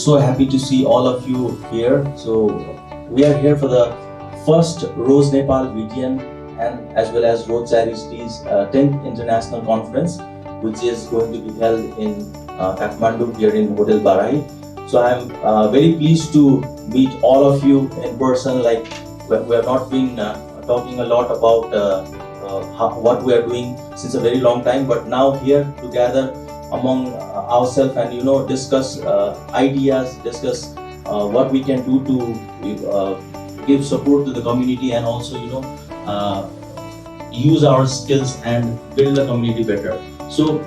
so happy to see all of you here. So we are here for the first Rose Nepal VTN and as well as Rose Charities 10th International Conference, which is going to be held in Kathmandu here in Hotel Barai. So I'm very pleased to meet all of you in person. Like we have not been talking a lot about what we are doing since a very long time, but now here together among ourselves and discuss ideas, discuss what we can do to give support to the community and also use our skills and build the community better. So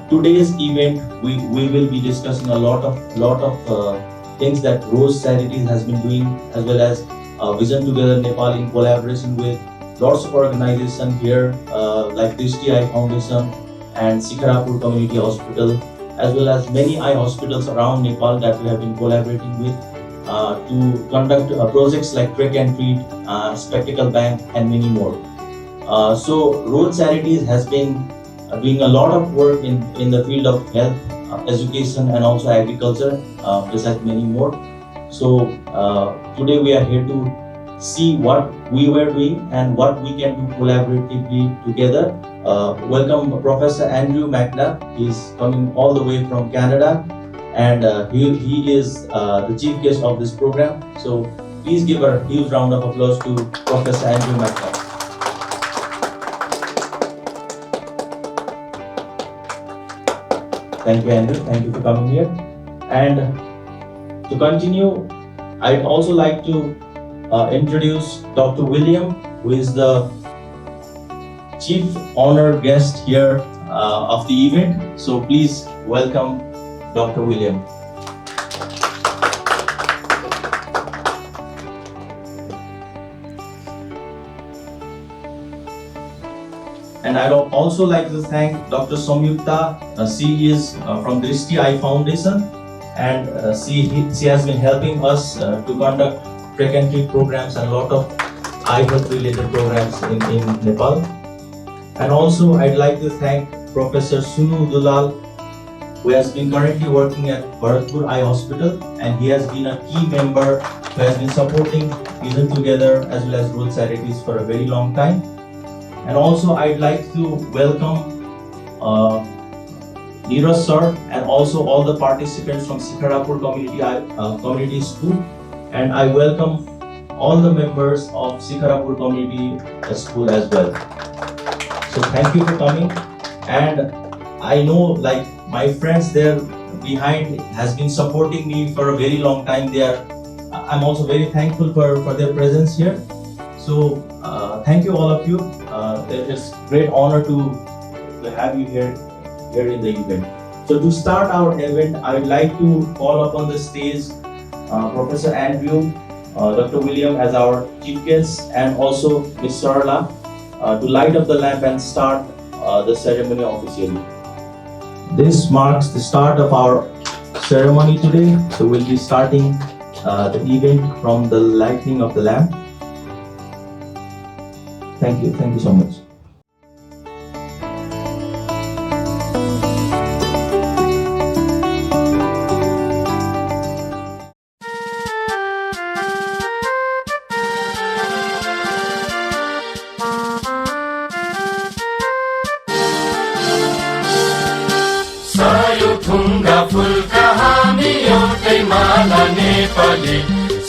today's event we will be discussing a lot of things that Rose Charities has been doing, as well as Vision Together Nepal in collaboration with lots of organizations here like Drishti Eye Foundation and Sikharapur Community Hospital, as well as many eye hospitals around Nepal that we have been collaborating with to conduct projects like Trek and Treat, Spectacle Bank and many more. So Rose Charities has been doing a lot of work in the field of health, education and also agriculture, besides many more. So today we are here to see what we were doing and what we can do collaboratively together. Welcome Professor Andrew McNabb. He's coming all the way from Canada, and he is the chief guest of this program. So please give a huge round of applause to Professor Andrew McNabb. Thank you, Andrew. Thank you for coming here. And to continue, I'd also like to introduce Dr. William, who is the chief honored guest here of the event. So please welcome Dr. William. And I'd also like to thank Dr. Samyukta. She is from Drishti Eye Foundation, and she has been helping us to conduct Trek and Treat programs and a lot of eye health related programs in Nepal. And also I'd like to thank Professor Sunu Dulal, who has been currently working at Bharatpur Eye Hospital, and he has been a key member who has been supporting Vision Together as well as Rose Charities for a very long time. And also I'd like to welcome Neeraj sir and also all the participants from Sikharapur Community School, and I welcome all the members of Sikharapur Community School as well. So thank you for coming, and I know like my friends there behind has been supporting me for a very long time. I'm also very thankful for their presence here. So thank you all of you. It's great honor to have you here in the event. So to start our event, I would like to call upon the stage Professor Andrew, Dr. William as our chief guest, and also Ms. Sarla to light up the lamp and start the ceremony officially. This marks the start of our ceremony today. So we'll be starting the event from the lighting of the lamp. Thank you so much.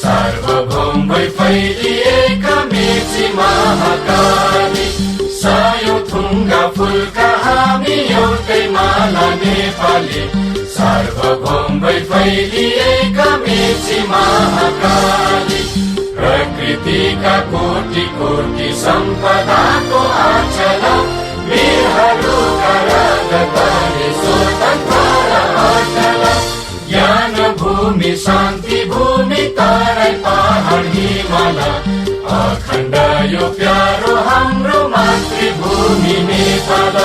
सार्वभौम भई फैलिएका मेची महाकाली, सायो थुङ्गा फुलका हामी एउटै माला नेपाली, सार्वभौम भई फैलिएका मेची महाकाली, प्रकृतिका कोटि कोटि सम्पदाको आचल, वीरहरूका रगतले स्वतन्त्र अटल, ज्ञान भूमि शान्ति भूमि तराई पहाड हिमाल, अखण्ड यो प्यारो हाम्रो मातृभूमि नेपाल,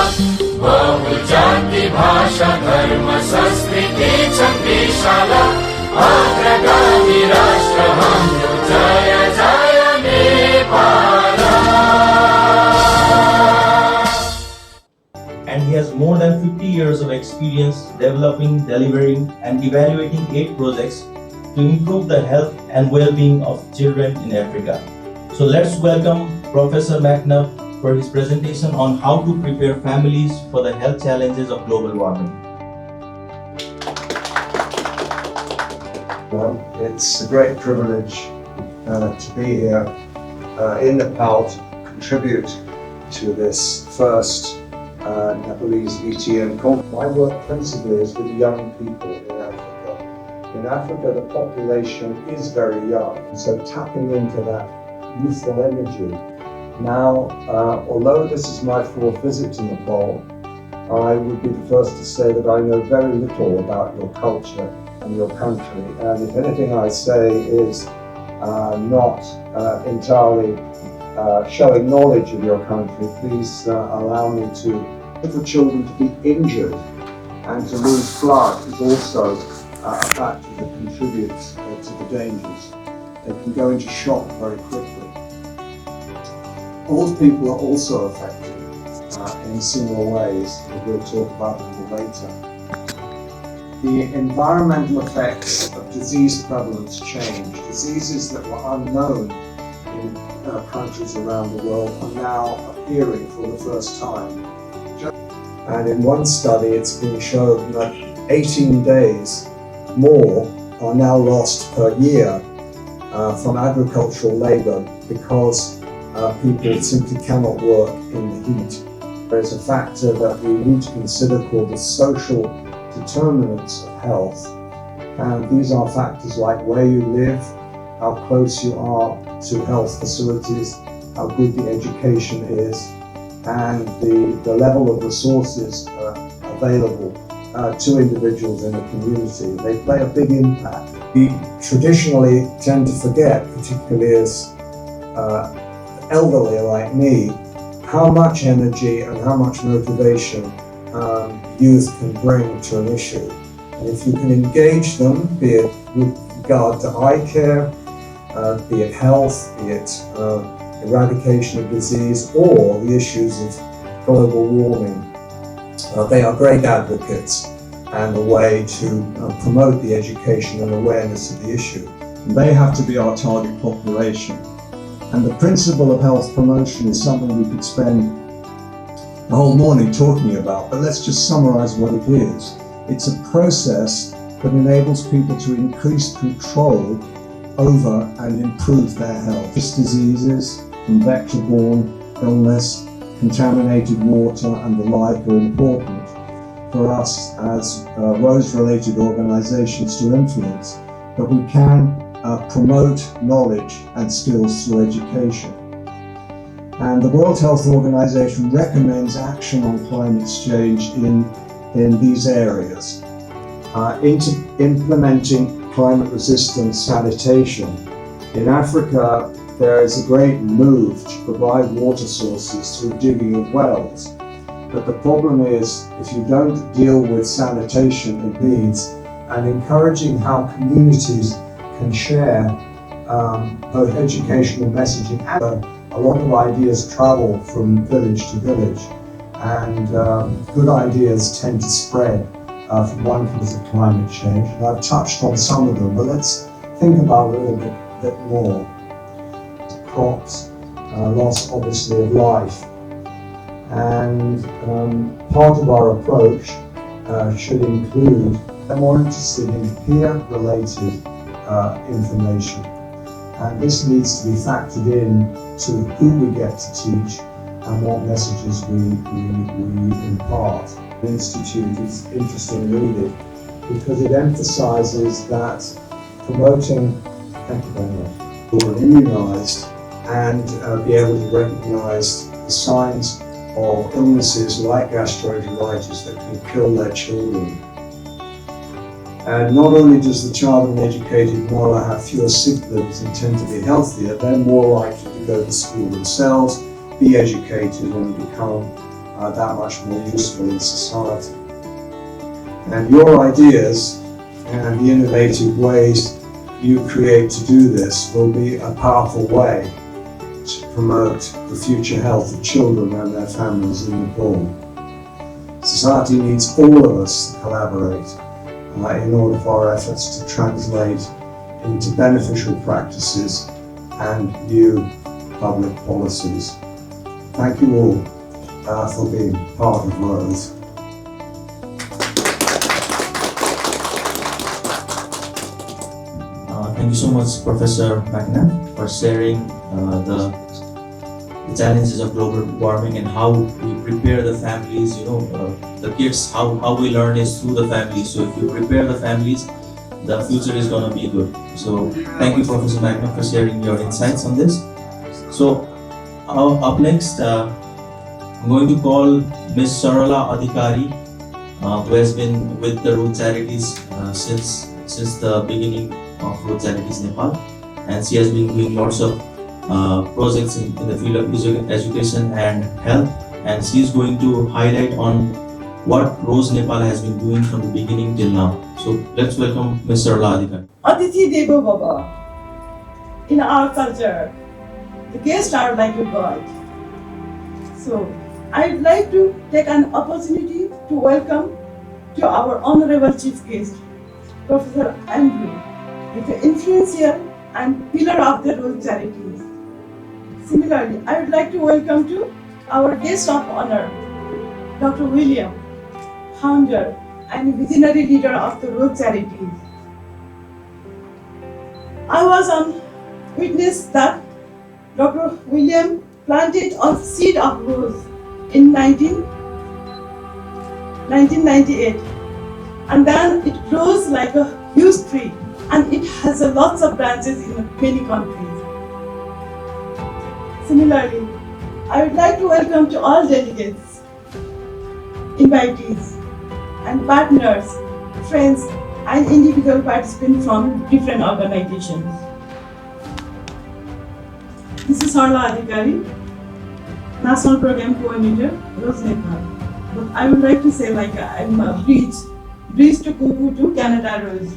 बहु जाति भाषा धर्म संस्कृति छन् विशाल, अग्रगामी राष्ट्र हाम्रो जय जय Nepal. And he has more than 50 years of experience experience developing, delivering, and evaluating 8 projects to improve the health and well-being of children in Africa. So let's welcome Professor McNabb for his presentation on how to prepare families for the health challenges of global warming. Well, it's a great privilege to be here in Nepal to contribute to this first Nepalese VTN conference. My work principally is with young people in Africa. In Africa, the population is very young, so tapping into that youthful energy. Now, although this is my fourth visit to Nepal, I would be the first to say that I know very little about your culture and your country, and if anything I say is not entirely showing knowledge of your country, please allow me to. For children to be injured and to lose blood is also a factor that contributes to the dangers. They can go into shock very quickly. Old people are also affected in similar ways, that we'll talk about a little later. The environmental effects of disease prevalence change. Diseases that were unknown in countries around the world are now appearing for the first time. And in one study, it's been shown that 18 days more are now lost per year from agricultural labour because people simply cannot work in the heat. There's a factor that we need to consider called the social determinants of health. And these are factors like where you live, how close you are to health facilities, how good the education is, and the level of resources available to individuals in a community. They play a big impact. We traditionally tend to forget, particularly as elderly like me, how much energy and how much motivation youth can bring to an issue. And if you can engage them, be it with regard to eye care, be it health, be it eradication of disease, or the issues of global warming. They are great advocates and a way to promote the education and awareness of the issue. They have to be our target population. And the principle of health promotion is something we could spend the whole morning talking about, but let's just summarize what it is. It's a process that enables people to increase control over and improve their health. These diseases from vector-borne illness, contaminated water and the like are important for us as ROSE-related organisations to influence, but we can promote knowledge and skills through education. And the World Health Organization recommends action on climate change in these areas. Implementing climate-resistant sanitation. In Africa, there is a great move to provide water sources through digging of wells. But the problem is, if you don't deal with sanitation it needs, and encouraging how communities can share both educational messaging and a lot of ideas travel from village to village, and good ideas tend to spread from one because of climate change. And I've touched on some of them, but let's think about it a little bit more. Crops, loss obviously of life, and part of our approach should include more interested in peer-related information, and this needs to be factored in to who we get to teach and what messages we impart. The Institute is interesting reading because it emphasizes that promoting, thank you very much, who are immunized and be able to recognize the signs of illnesses like gastroenteritis that can kill their children. And not only does the child in an educated mother have fewer symptoms and tend to be healthier, they're more likely to go to school themselves, be educated and become that much more useful in society. And your ideas and the innovative ways you create to do this will be a powerful way to promote the future health of children and their families in Nepal. society needs all of us to collaborate in order for our efforts to translate into beneficial practices and new public policies. Thank you all for being part of ROSE. Thank you so much, Professor Magna, for sharing the challenges of global warming and how we prepare the families. The kids, how we learn is through the families. So if you prepare the families, the future is going to be good. So thank you, Professor Magna, for sharing your insights on this. So up next, I'm going to call Ms. Sarala Adhikari, who has been with the Road Charities since the beginning of Road Charities Nepal, and she has been doing lots of projects in the field of education and health, and she is going to highlight on what Rose Nepal has been doing from the beginning till now. So let's welcome Ms. Sarala Adhikari. Atithi Devo Baba. In our culture, the guests are like a god. So I'd like to take an opportunity to welcome to our honorable chief guest, Professor Andrew, the influential and pillar of the Road Charities. Similarly, I would like to welcome to our guest of honor, Dr. William, founder and visionary leader of the Road Charities. I was on witness that Dr. William planted a seed of rose in 1998, and then it grows like a huge tree, and it has lots of branches in many countries. Similarly, I would like to welcome to all delegates, invitees, and partners, friends, and individual participants from different organizations. This is Sarala Adhikari, National Program Coordinator, Rose Nepal. But I would like to say I'm a bridge to Kuku to Canada Rose.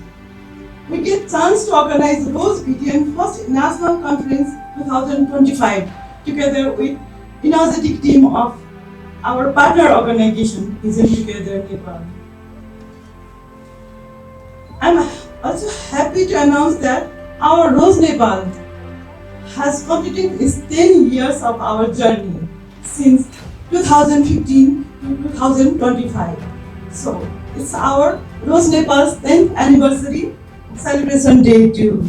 We get chance to organize Rose VTN First National Conference 2025 together with energetic team of our partner organization, Vision Together Nepal. I'm also happy to announce that our Rose Nepal has completed its 10 years of our journey since 2015 to 2025. So it's our Rose Nepal's 10th anniversary celebration day too.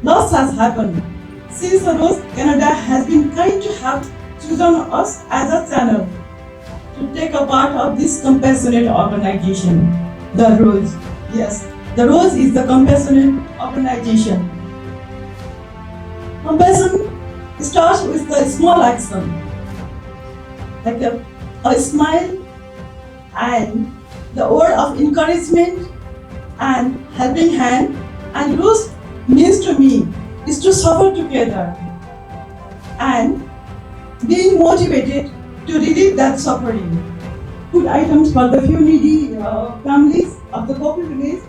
Lots has happened. Since the Rose Canada has been kind to have chosen us as a channel to take a part of this compassionate organization, the Rose. Yes, the Rose is the compassionate organization. Compassion starts with the small action, like a smile and the word of encouragement and helping hand. And Rose means to me is to suffer together and being motivated to relieve that suffering. Food items for the few needy families of the Kopi village,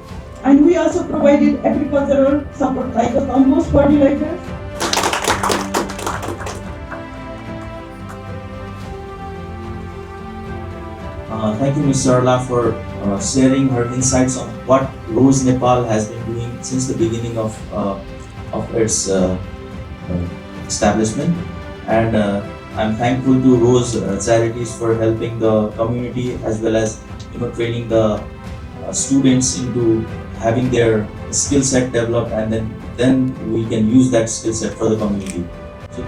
and we also provided agricultural support like the compost fertilizers. Thank you, Ms. Sarla, for sharing her insights on what Rose Nepal has been doing since the beginning of its establishment. And I'm thankful to Rose Charities for helping the community as well as training the students into having their skill set developed, and then we can use that skill set for the community. So,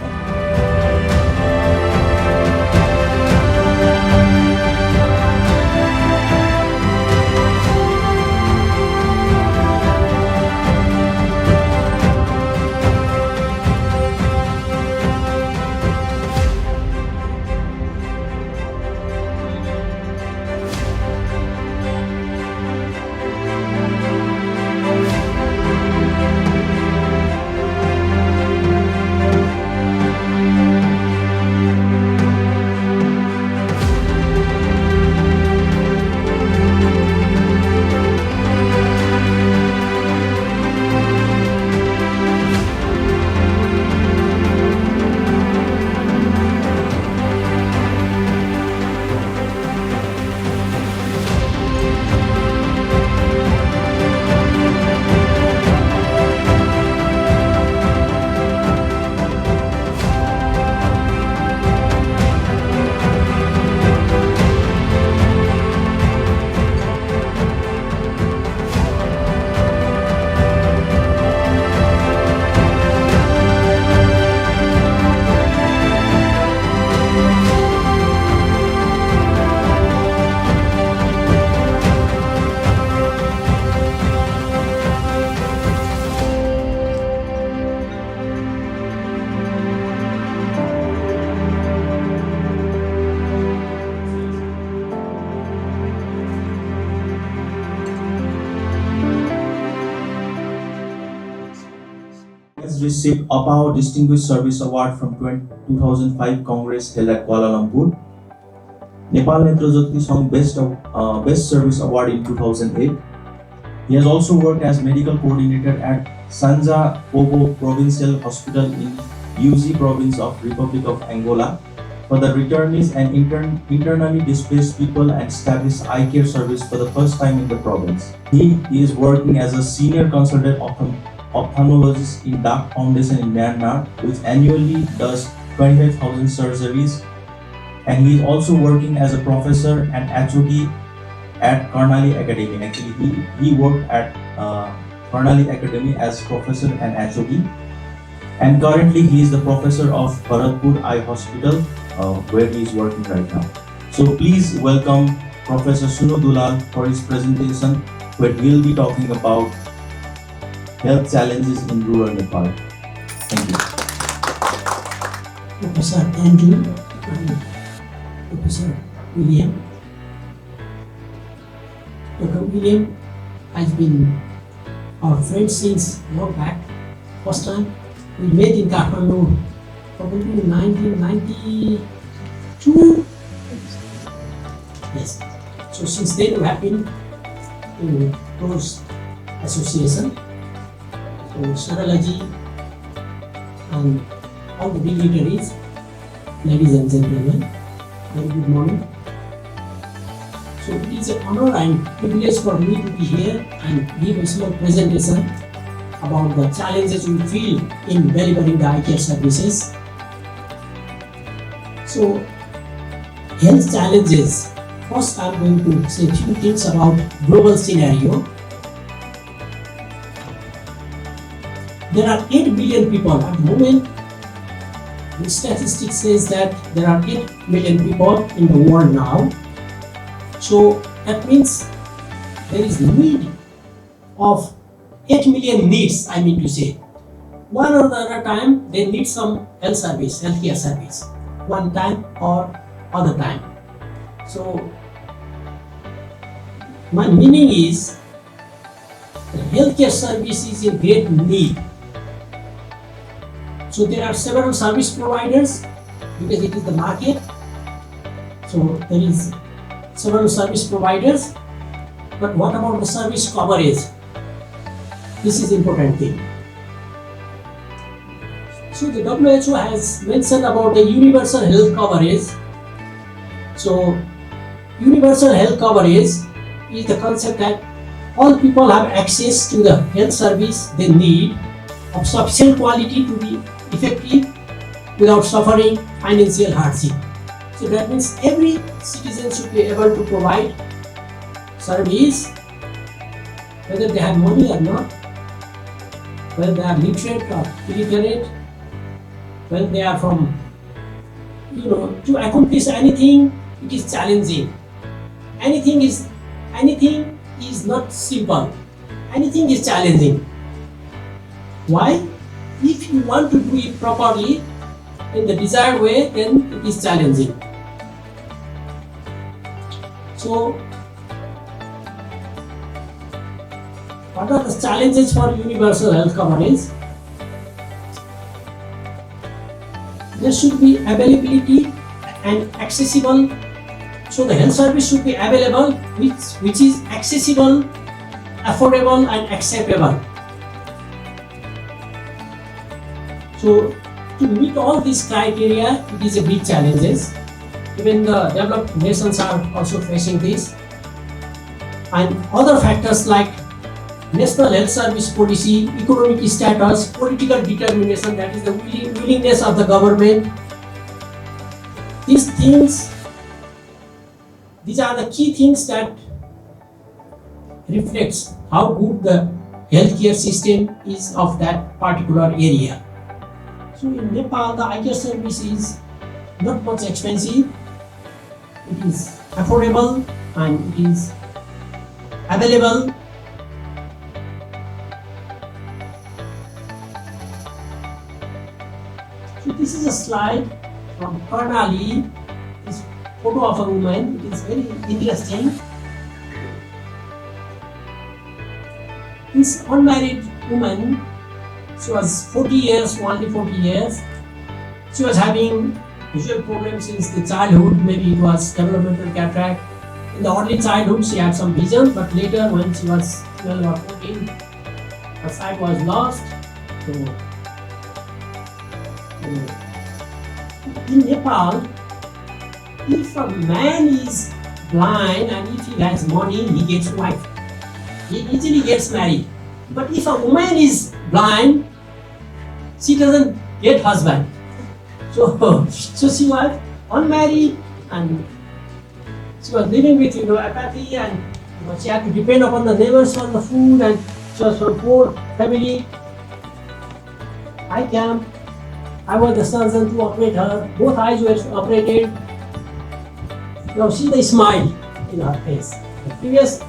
has received APAO Distinguished Service Award from 2005 Congress held at Kuala Lumpur. Nepal Netrajyoti Song Best Service Award in 2008. He has also worked as medical coordinator at Sanja Pobo Provincial Hospital in UZ Province of Republic of Angola for the returnees and internally displaced people and established eye care service for the first time in the province. He is working as a senior consultant ophthalmologist in Dak Foundation in Myanmar, which annually does 25,000 surgeries. And he is also working as a professor and HOD at Karnali Academy. Actually, he worked at Karnali Academy as professor and HOD. And currently, he is the professor of Bharatpur Eye Hospital, where he is working right now. So please welcome Professor Sunu Dulal for his presentation, where he will be talking about health challenges in rural Nepal. Thank you. Professor Andrew and Professor William. Dr. William has been our friend since long back. First time we met in Kathmandu, probably in 1992. Yes. So since then we have been in close association. So Saralaji and all the dignitaries, ladies and gentlemen, very good morning. So it is an honor and privilege for me to be here and give a small presentation about the challenges we feel in delivering the eye care services. So, health challenges. First, I am going to say a few things about global scenario. There are 8 billion people at the moment. The statistics says that there are 8 million people in the world now. So that means there is need of 8 million needs, I mean to say. One or the other time they need some health service, healthcare service, one time or other time. So my meaning is the healthcare service is in great need. So there are several service providers because it is the market. So there is several service providers, but what about the service coverage? This is important thing. So the WHO has mentioned about the universal health coverage. So universal health coverage is the concept that all people have access to the health service they need of sufficient quality to be effective without suffering financial hardship. So that means every citizen should be able to provide service whether they have money or not, whether they are literate or illiterate, whether they are from, to accomplish anything, it is challenging. Anything is not simple. Anything is challenging. Why? If you want to do it properly in the desired way, then it is challenging. So, what are the challenges for universal health coverage? There should be availability and accessible. So the health service should be available, which is accessible, affordable, and acceptable. So to meet all these criteria, it is a big challenges. Even the developed nations are also facing this. And other factors like national health service policy, economic status, political determination, that is the willingness of the government. These are the key things that reflects how good the healthcare system is of that particular area. So in Nepal, the eye care service is not much expensive. It is affordable and it is available. So this is a slide from Karnali. This photo of a woman. It is very interesting. This unmarried woman She was 40 years, only 40 years. She was having visual problems since the childhood. Maybe it was developmental cataract. In the early childhood, she had some vision, but later, when she was 12 or 14, her sight was lost. So, in Nepal, if a man is blind and if he has money, he gets wife. He easily gets married. But if a woman is blind, she doesn't get husband. So she was unmarried and she was living with apathy, and she had to depend upon the neighbors for the food, and she was from poor family. I was the surgeon to operate her. Both eyes were operated. Now see the smile in her face. The previous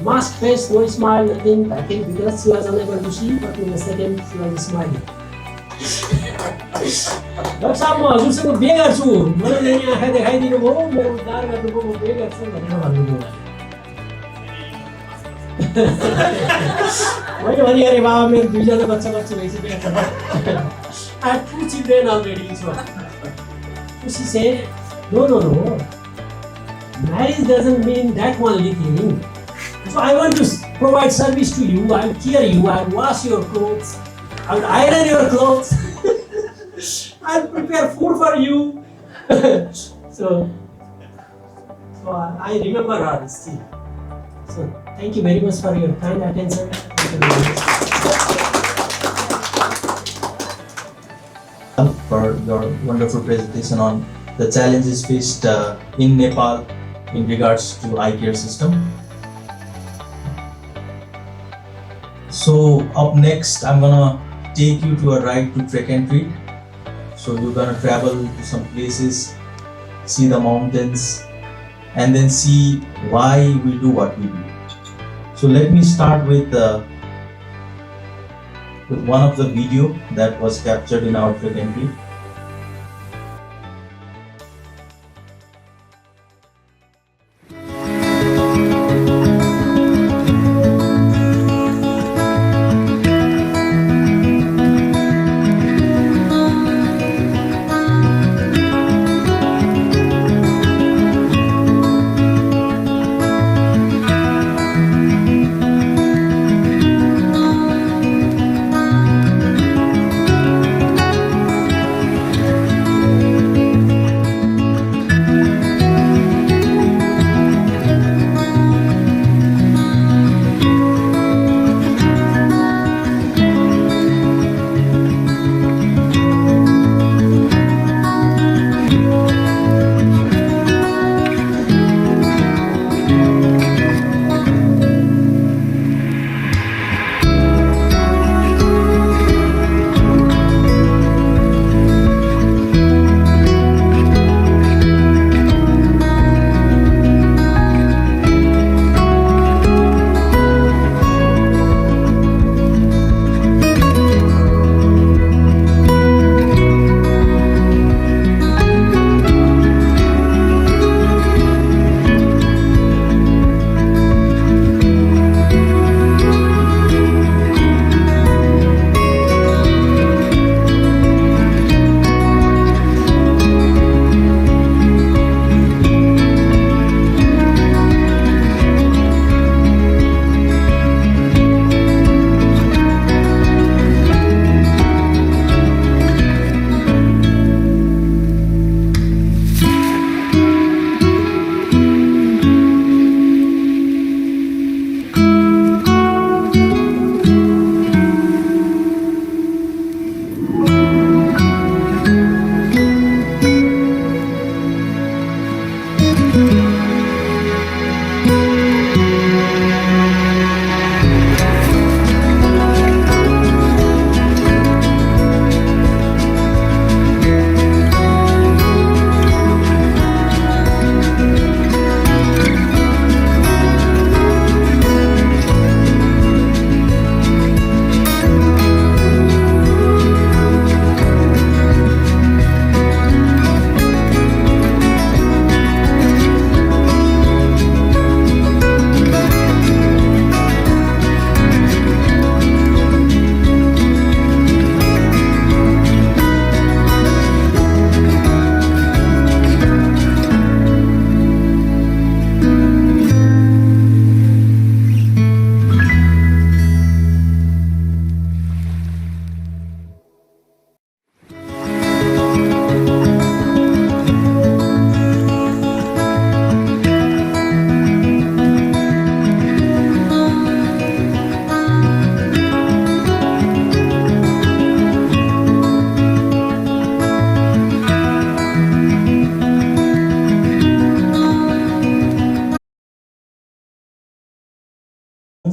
mask face, no smile, nothing. I think because she was unable to see, but in the second she was smiling. Doctor साहब म हजुरसँग बिहे गर्छु मलाई नि आँखा देखाइदिनु भयो म उद्धार गर्नुभयो म बिहे गर्छु भनेर भन्नुभयो मैले भने अरे बाबा मेरो दुईजना बच्चा भइसक्यो I have 2 children already. So she said, no. Marriage doesn't mean that only thing. So I want to provide service to you. I'll care you. I'll wash your clothes. I'll iron your clothes. I'll prepare food for you. so I remember her still. So thank you very much for your kind attention. Thank you very much. For your wonderful presentation on the challenges faced in Nepal in regards to eye care system. So up next, I'm gonna take you to a ride to trek and treat. So you're gonna travel to some places, see the mountains, and then see why we do what we do. So let me start with one of the video that was captured in our trek and treat.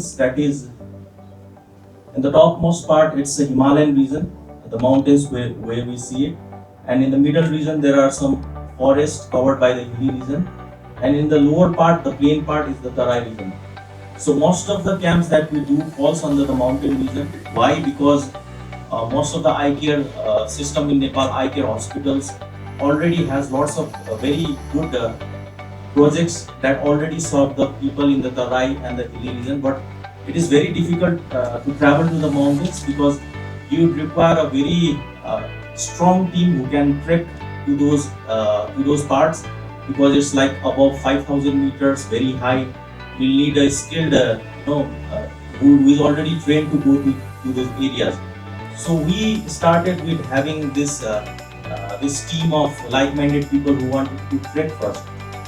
regions, that is in the topmost part, it's the Himalayan region, the mountains where we see it. And in the middle region, there are some forests covered by the hilly region. And in the lower part, the plain part is the Tarai region. So most of the camps that we do falls under the mountain region. Why? Because most of the eye care system in Nepal, eye care hospitals already has lots of very good projects that already serve the people in the Tarai and the hilly region. But it is very difficult to travel to the mountains because you would require a very strong team who can trek to those parts, because it's like above 5,000 meters, very high. You need a skilled, who is already trained to go to those areas. So we started with having this team of like-minded people who wanted to trek first,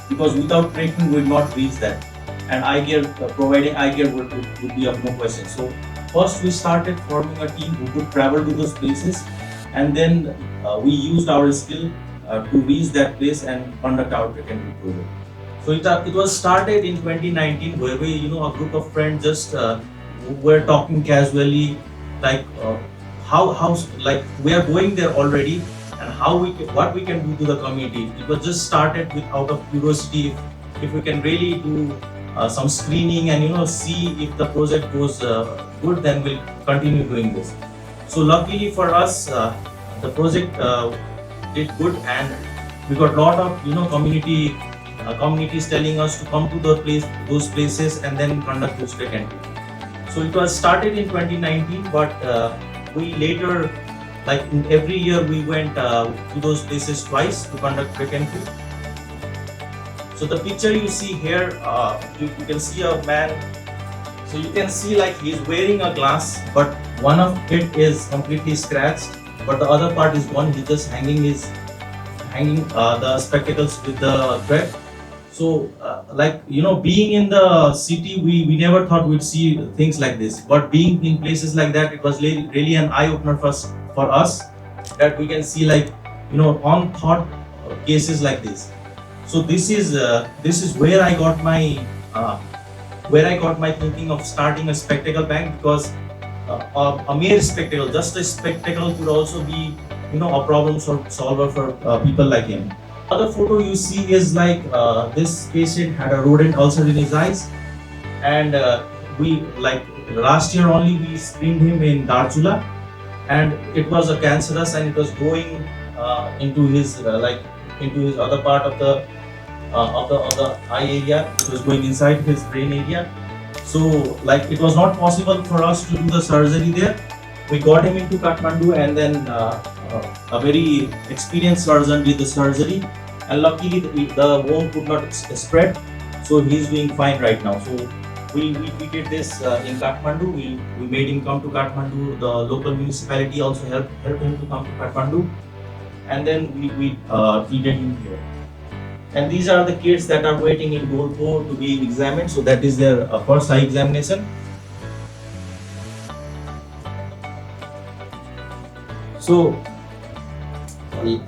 because without trekking we would not reach that. And eye care, providing eye care would be of no question. So first we started forming a team who could travel to those places, and then we used our skill to reach that place and conduct our trek and treat project. So it was started in 2019, where we, a group of friends just were talking casually, like how like we are going there already, and what we can do to the community. It was just started with out of curiosity, if we can really do some screening and see if the project goes good, then we'll continue doing this. So luckily for us, the project did good, and we got lot of communities telling us to come to those places and then conduct those trek and treat. So it was started in 2019, but we later, like in every year, we went to those places twice to conduct trek and treat. So the picture you see here, you can see a man. So you can see like he's wearing a glass, but one of it is completely scratched, but the other part is gone. He's just hanging the spectacles with the thread. So being in the city, we never thought we'd see things like this. But being in places like that, it was really an eye opener for us, that we can see unthought cases like this. So this is where I got my thinking of starting a spectacle bank, because a mere spectacle, just a spectacle, could also be a problem solver for people like him. Other photo you see is like this patient had a rodent ulcer in his eyes, and we last year only we screened him in Darchula, and it was a cancerous, and it was going into his other part of the eye area. It was going inside his brain area. So it was not possible for us to do the surgery there. We got him into Kathmandu, and then a very experienced surgeon did the surgery, and luckily the wound could not spread, so he's doing fine right now. So we treated this in Kathmandu. We made him come to Kathmandu. The local municipality also helped him to come to Kathmandu, and then we treated him here. And these are the kids that are waiting in door 4 to be examined. So that is their first eye examination. So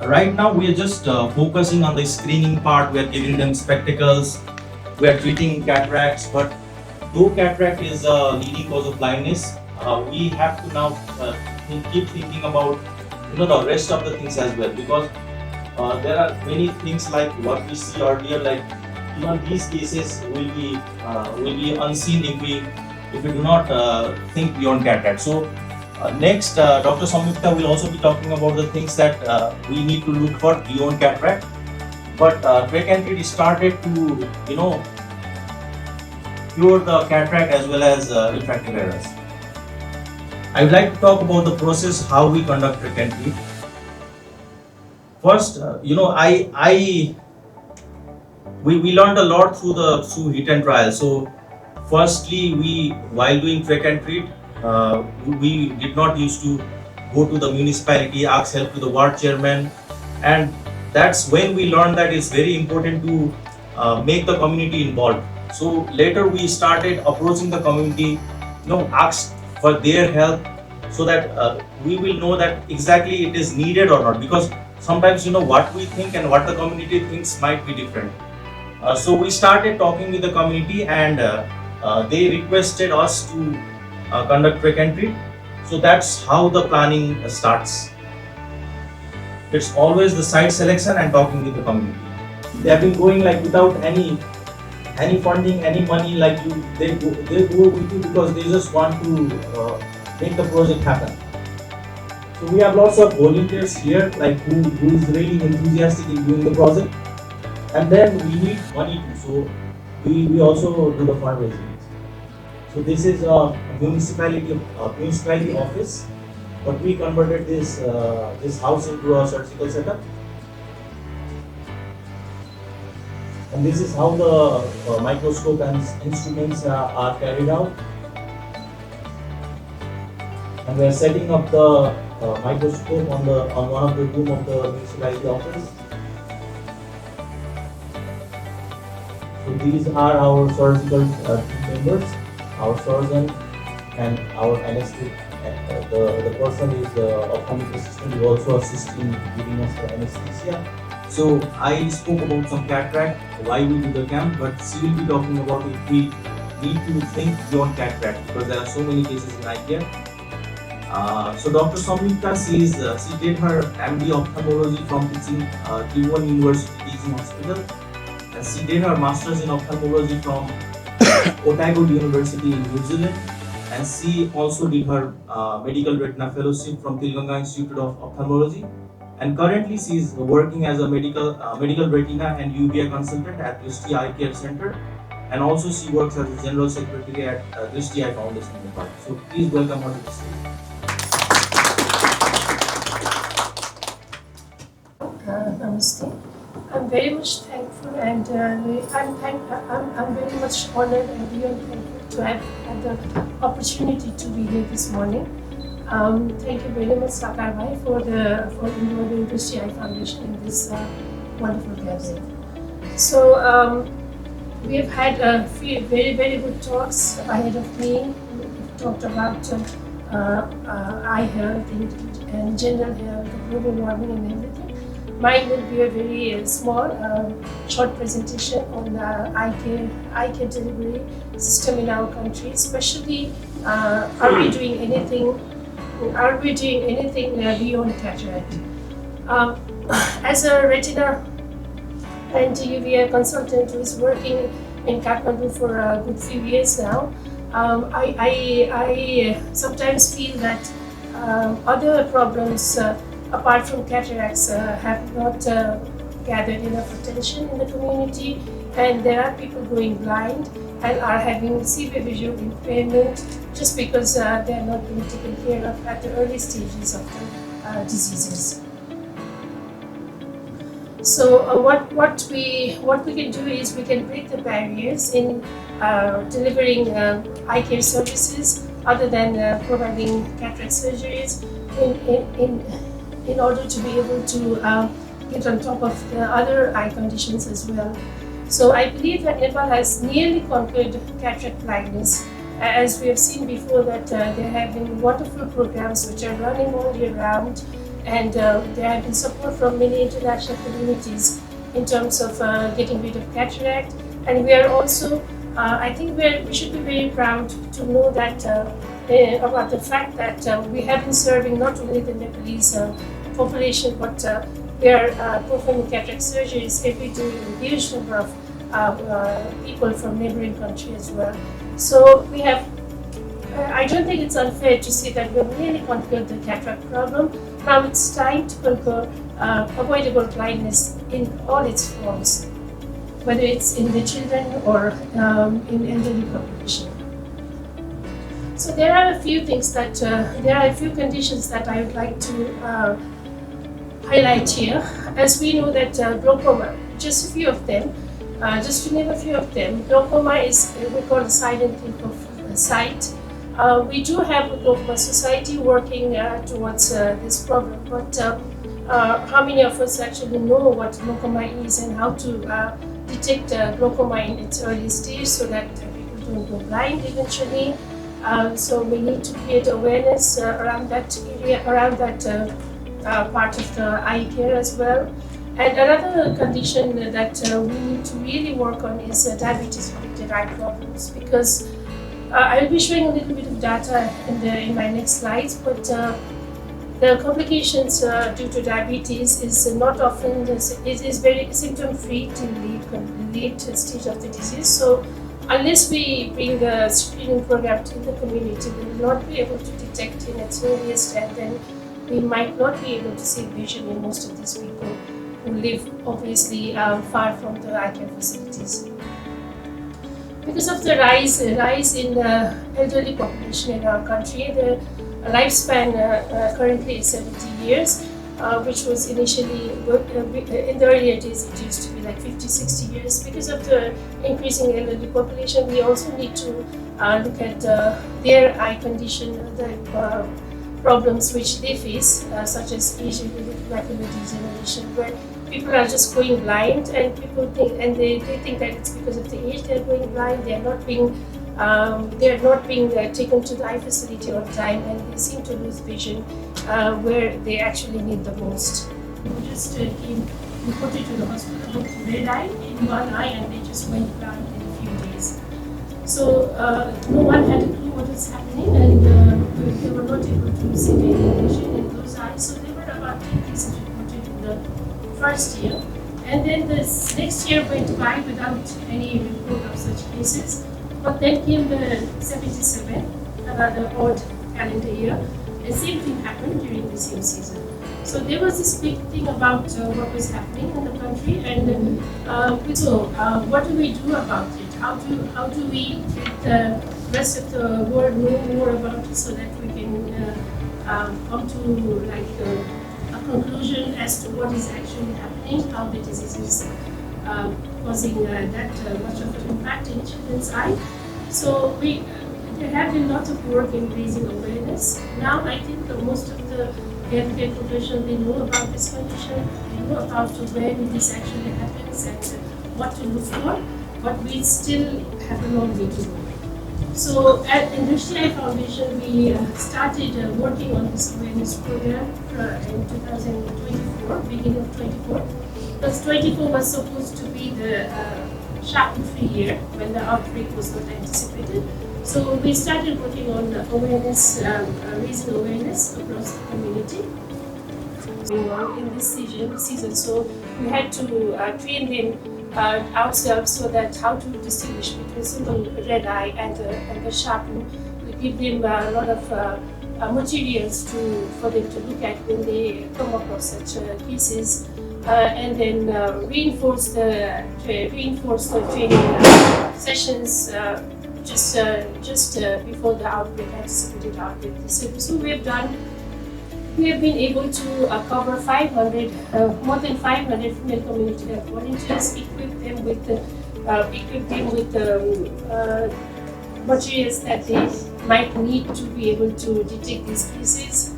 right now we are just focusing on the screening part. We are giving them spectacles. We are treating cataracts, but though cataract is a leading cause of blindness, we have to now keep thinking about the rest of the things as well, because there are many things like what we see earlier, like even these cases will be unseen if we do not think beyond cataract. So next, Dr. Samyukta will also be talking about the things that we need to look for beyond cataract. But trek and treat started to cure the cataract as well as refractive errors. I would like to talk about the process how we conduct trek and treat. First, we learned a lot through hit and trial. So, firstly, while doing trek and treat, we did not used to go to the municipality, ask help to the ward chairman, and that's when we learned that it's very important to make the community involved. So later we started approaching the community, ask for their help, so that we will know that exactly it is needed or not, because sometimes what we think and what the community thinks might be different. So we started talking with the community, and they requested us to conduct track and treat. So that's how the planning starts. It's always the site selection and talking with the community. They have been going like without any funding, any money. Like they go with you because they just want to make the project happen. So we have lots of volunteers here, like who is really enthusiastic in doing the project. And then we need money too. So we also do the fundraising. So this is a municipality office, but we converted this house into a surgical setup. And this is how the microscope and instruments are carried out. And we are setting up the microscope on one of the room of the municipality office. So these are our surgical team members, our surgeon and our anesthetic. The person is ophthalmic assistant who also assists in giving us the anesthesia. So I spoke about some cataract, why we do the camp, but she will be talking about if we need to think beyond cataract because there are so many cases in eye care. So Dr. Samita, she did her MD ophthalmology from teaching T1 University Teaching Hospital, and she did her Masters in ophthalmology from Otago University in New Zealand, and she also did her medical retina fellowship from Tilganga Institute of Ophthalmology. And currently, she is working as a medical retina and uvea consultant at Dristy Eye Care Center, and also she works as a general secretary at Dristy Eye Foundation Nepal. So please welcome her to the stage. Namaste. I'm very much thankful and I'm very much honored and beyond thankful to have had the opportunity to be here this morning. Thank you very much, Sakar Bhai, for involving the Dristy Eye Foundation in this wonderful gathering. So we have had a few very good talks ahead of me. We talked about eye health and general health, global warming and everything. Mine will be a very small, short presentation on eye care delivery system in our country. Especially, are we doing anything beyond cataract? As a retina and uvea consultant who is working in Kathmandu for a good few years now, I sometimes feel that other problems apart from cataracts have not gathered enough attention in the community, and there are people going blind and are having severe visual impairment just because they are not being taken care of at the early stages of the diseases. So what we can do is we can break the barriers in delivering eye care services other than providing cataract surgeries in order to be able to get on top of the other eye conditions as well. So I believe that Nepal has nearly conquered cataract blindness. As we have seen before that there have been wonderful programs which are running all year round, and there have been support from many international communities in terms of getting rid of cataract. And we are also, I think we should be very proud to know that about the fact that we have been serving not only the Nepalese population, but we are performing cataract surgeries every day in a huge number of people from neighboring countries as well. So we have, I don't think it's unfair to say that we've nearly conquered the cataract problem. Now it's time to conquer avoidable blindness in all its forms, whether it's in the children or in elderly population. So there are a few things that, there are a few conditions that I would like to highlight here. As we know that glaucoma, just a few of them, just to name a few of them, glaucoma is we call a silent thief of sight. We do have a glaucoma society working towards this problem, but how many of us actually know what glaucoma is and how to detect glaucoma in its early stage so that people don't go blind eventually? So we need to create awareness around that area, around that part of the eye care as well. And another condition that we need to really work on is diabetes-related eye problems, because I'll be showing a little bit of data in my next slides, but the complications due to diabetes is not often, it is very symptom-free till the late stage of the disease. So unless we bring a screening program to the community, we will not be able to detect in its earliest, and then we might not be able to see vision in most of these people who live obviously far from the eye care facilities. Because of the rise in the elderly population in our country, the lifespan currently is 70 years, which was initially, in the earlier days, it used to be like 50, 60 years. Because of the increasing elderly population, we also need to look at their eye condition, the problems which they face, such as age-related macular degeneration, where people are just going blind, and people think, and they think that it's because of the age they're going blind. They are not being taken to the eye facility on time, and they seem to lose vision where they actually need the most. We just came reported to the hospital with red eye in one eye, and they just went blind in a few days. So no one had a clue what was happening, and they were not able to receive any vision in those eyes. So there were about 10 cases reported in the first year, and then this next year went by without any report of such cases. But then came the 77, another odd calendar year, and same thing happened during the same season. So there was this big thing about what was happening in the country, and what do we do about it? How do we let the rest of the world know more about it, so that we can come to a conclusion as to what is actually happening, how the disease is causing that much of an impact in children's eye. So there have been lots of work in raising awareness. Now I think that most of the healthcare professionals, they know about this condition, they know about when this actually happens and what to look for, but we still have a long way to go. So at Industry Eye Foundation, we started working on this awareness program in 2024, beginning of 24. Because 24 was supposed to be the sharp-free year when the outbreak was not anticipated. So we started working on awareness, raising awareness across the community. Going on in this season, so we had to train them ourselves so that how to distinguish between simple red eye and the sharpen. We give them a lot of materials for them to look at when they come across such cases, and then reinforce the training sessions just before the outbreak, anticipated outbreak. So we have been able to cover more than 500 female community health volunteers, equip them with materials that they might need to be able to detect these cases.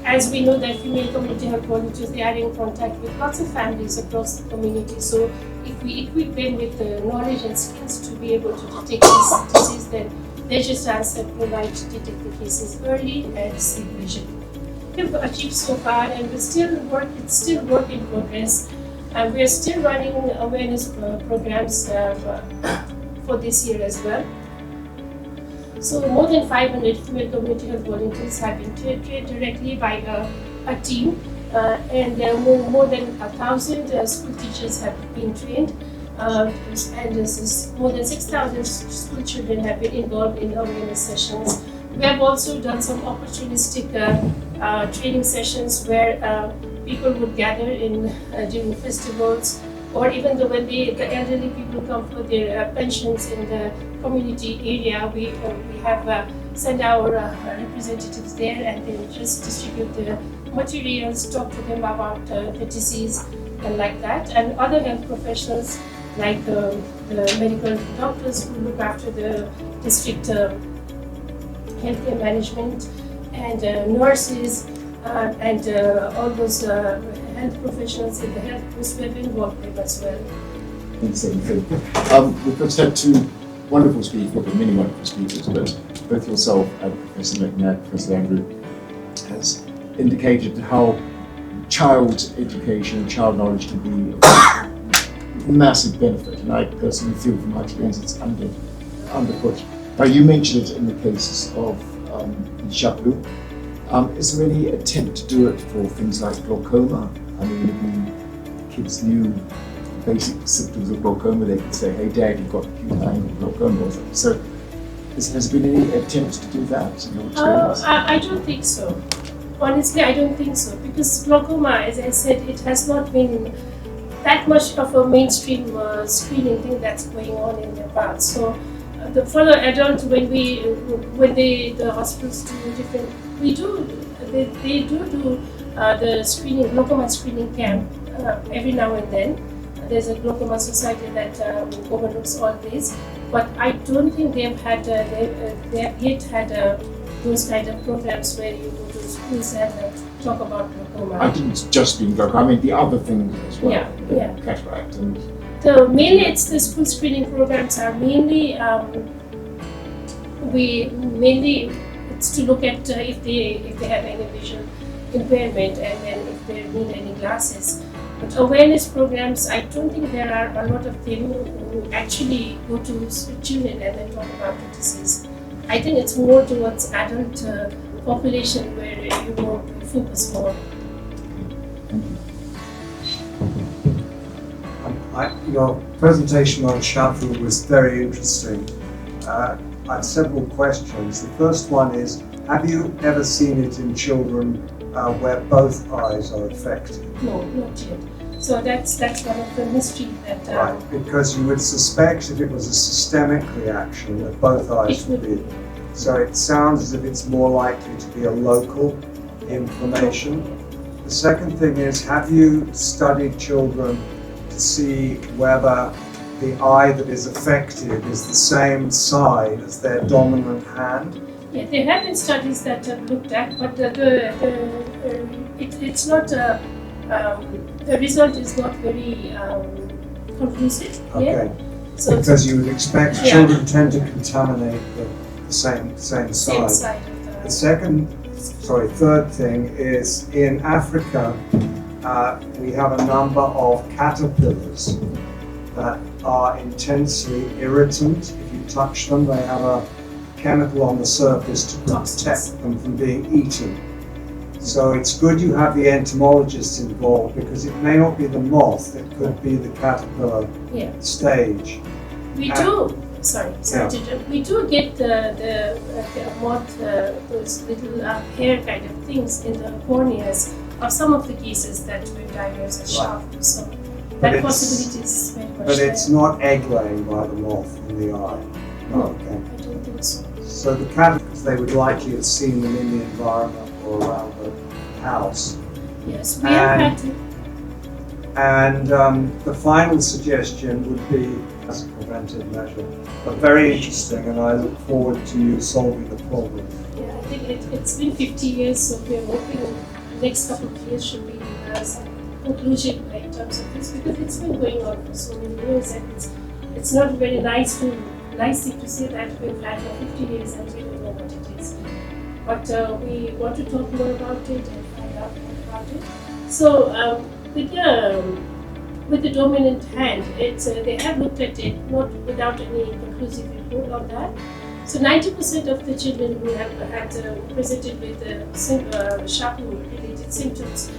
As we know that female community health volunteers, they are in contact with lots of families across the community. So if we equip them with the knowledge and skills to be able to detect this disease, then they just answer provide to detect the cases early and see vision. We've achieved so far, and it's still work in progress. And we are still running awareness programs for this year as well. So more than 500 female community health volunteers have been trained directly by a team, and more than 1,000 school teachers have been trained, and more than 6,000 school children have been involved in awareness sessions. We have also done some opportunistic training sessions where people would gather during festivals, or even though when the elderly people come for their pensions in the community area, we have sent our representatives there, and then just distribute the materials, talk to them about the disease and like that. And other health professionals like the medical doctors who look after the district healthcare management, and nurses, and all those health professionals in the health post, we have involved them as well. We've just had two wonderful speakers, well, many wonderful speakers, but both yourself and Professor McNabb, Professor Andrew, has indicated how child education and child knowledge can be massive benefit, and I personally feel from my experience it's underput. Now you mentioned it in the cases of Chapu. Is there any attempt to do it for things like glaucoma? I mean, if kids knew basic symptoms of glaucoma, they could say, "Hey, Dad, you've got acute angle glaucoma," or something. So, has there been any attempts to do that in your experience? I don't think so. Honestly, I don't think so, because glaucoma, as I said, it has not been that much of a mainstream screening thing that's going on in Nepal. So, for the adults, when the hospitals do different, they do the screening, glaucoma screening camp every now and then. There's a glaucoma society that overlooks all this, but I don't think they have yet had those kind of programs where you go to schools and talk about glaucoma. I didn't just mean glaucoma, I mean the other things as well. Yeah. Cataract and... Mainly it's the school screening programs are mainly it's to look at if they have any vision impairment, and then if they need any glasses. But awareness programs, I don't think there are a lot of them who actually go to children and then talk about the disease. I think it's more towards adult population where you want to focus more. Your presentation on Shafu was very interesting. I have several questions. The first one is, have you ever seen it in children where both eyes are affected? No, not yet. So that's one of the mysteries that... Right, because you would suspect if it was a systemic reaction that both eyes would be. So it sounds as if it's more likely to be a local inflammation. The second thing is, have you studied children to see whether the eye that is affected is the same side as their dominant hand? Yeah, there have been studies that have looked at, but it's not, the result is not very conclusive yet. Okay, So because you would expect children tend to contaminate the same same side. side of The third thing is, in Africa, we have a number of caterpillars that are intensely irritant. If you touch them, they have a chemical on the surface to protect them from being eaten. So it's good you have the entomologists involved, because it may not be the moth, it could be the caterpillar stage. We do. Sorry to interrupt. We do get the moth, those little hair kind of things in the corneas of some of the cases that were diagnosed as Shafu. So that possibility is very much But it's not egg laying by the moth in the eye. No, Okay. I don't think so. So the caterpillars, they would likely have seen them in the environment or around the house. Yes, we have had to. And the final suggestion would be as a preventive measure. But very interesting, and I look forward to you solving the problem. Yeah, I think it's been 50 years, so we're hoping the next couple of years should be some conclusion in terms of this, because it's been going on for so many years, and it's not very nice thing to say that we've had for 50 years and we don't know what it is. But we want to talk more about it and find out more about it. So with the dominant hand, they have looked at it, not without any conclusive report on that. So 90% of the children who have had presented with Shafu-related symptoms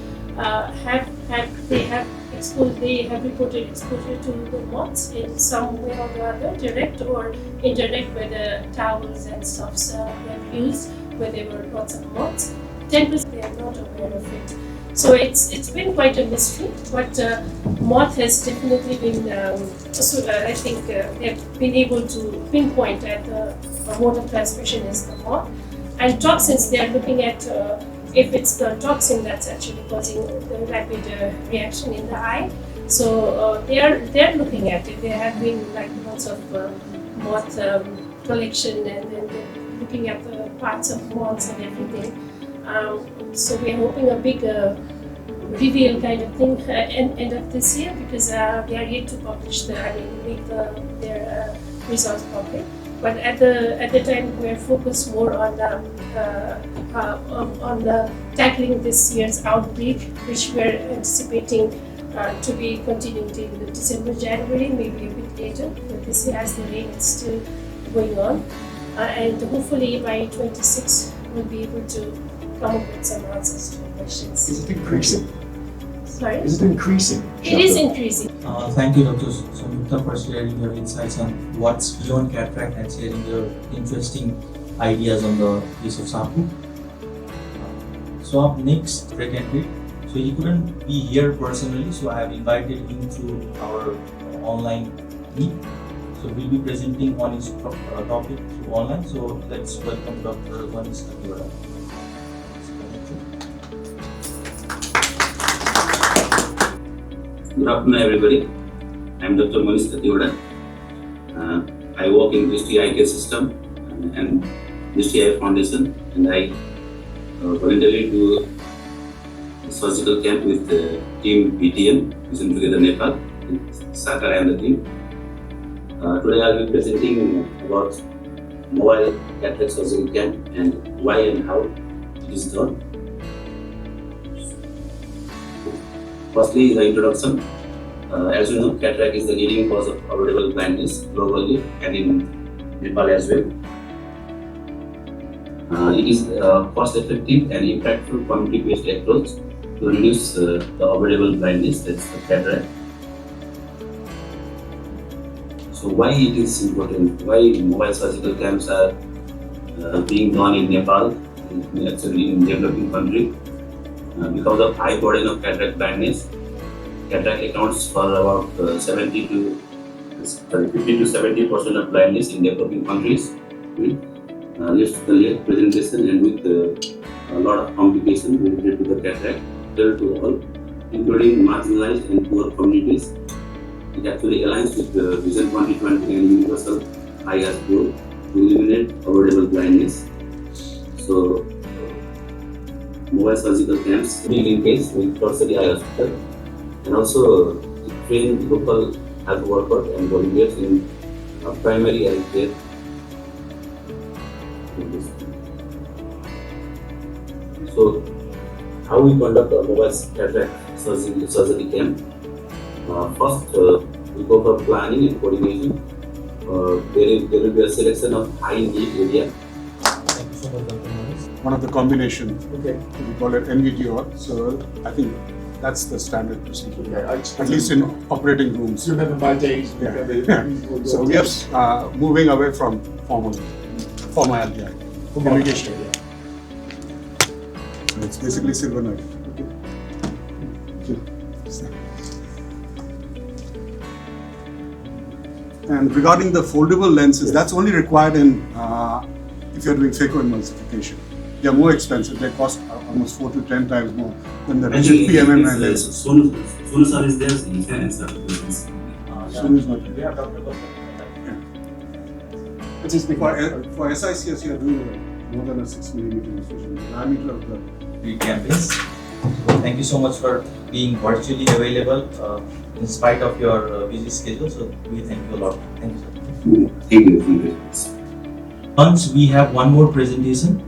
they have reported exposure to the moths in some way or the other, direct or indirect, where the towels and stuffs were used, where there were lots of moths. 10% they are not aware of it. So it's been quite a mystery, but moth has definitely been, I think they've been able to pinpoint that the mode of transmission is the moth. And toxins, they are looking at if it's the toxin that's actually causing the rapid reaction in the eye. So they're looking at it. There have been like lots of moth collection, and then they're looking at the parts of moths and everything. So we're hoping a big reveal kind of thing end of this year, because they are yet to publish make their results public. But at the time we're focused more on tackling this year's outbreak, which we're anticipating to be continuing till December, January, maybe a bit later. But this year, as the rain is still going on, and hopefully by 26 we'll be able to come up with some answers to the questions. Is it increasing? Sorry? Is it increasing? It is increasing. Thank you, Dr. Samyukta, for sharing your insights on what's beyond cataract and sharing your interesting ideas on the case of Sapu. So up next, Fred Henry. So he couldn't be here personally, so I have invited him to our online meet. So we'll be presenting on his topic through online. So let's welcome Dr. Vanis Kathiwada. Good afternoon, everybody. I am Dr. Vanis Kathiwada. I work in Dristy Eye Care System and Dristy Eye Foundation, and I voluntarily do a surgical camp with team VTN, Vision Together Nepal, with Sakar and the team. Today I will be presenting about mobile cataract surgery camp and why and how it is done. Firstly, the introduction. As you know, cataract is the leading cause of avoidable blindness globally and in Nepal as well. It is a cost-effective and impactful community-based approach to reduce the avoidable blindness, that's the cataract. So why it is important? Why mobile surgical camps are being done in Nepal, actually in developing country? Because of high burden of cataract blindness, cataract accounts for about 50 to 70% of blindness in developing countries. Let's the late presentation and with a lot of complications related to the cataract, to all, including marginalized and poor communities. It actually aligns with the Vision 2020 and Universal Eye Health Goal to eliminate avoidable blindness. So, mobile surgical camps being in case with tertiary eye hospital, and also train local health workers and volunteers in primary eye care. So, how we conduct a mobile cataract surgery camp? First, we go for planning and coordination. There will be a selection of high need area. Thank you so much, Dr. Vanis. One of the combination. Okay. We call it NVDR. So I think that's the standard procedure. Yeah, At least in operating rooms. You remember my days. Yeah. So we are moving away from formality. Communication. So it's basically silver knife. And regarding the foldable lenses, that's only required in if you're doing phacoemulsification. They're more expensive. They cost almost 4 to 10 times more than the rigid PMMA lenses. Soon sir is there, he can answer questions. Soon is not. We have Dr. Gautam. It is For SICS, you are doing more than a 6 millimeter incision. The diameter of the Campus. Thank you so much for being virtually available in spite of your busy schedule. So we thank you a lot. Thank you, sir. Thank you. Once we have one more presentation,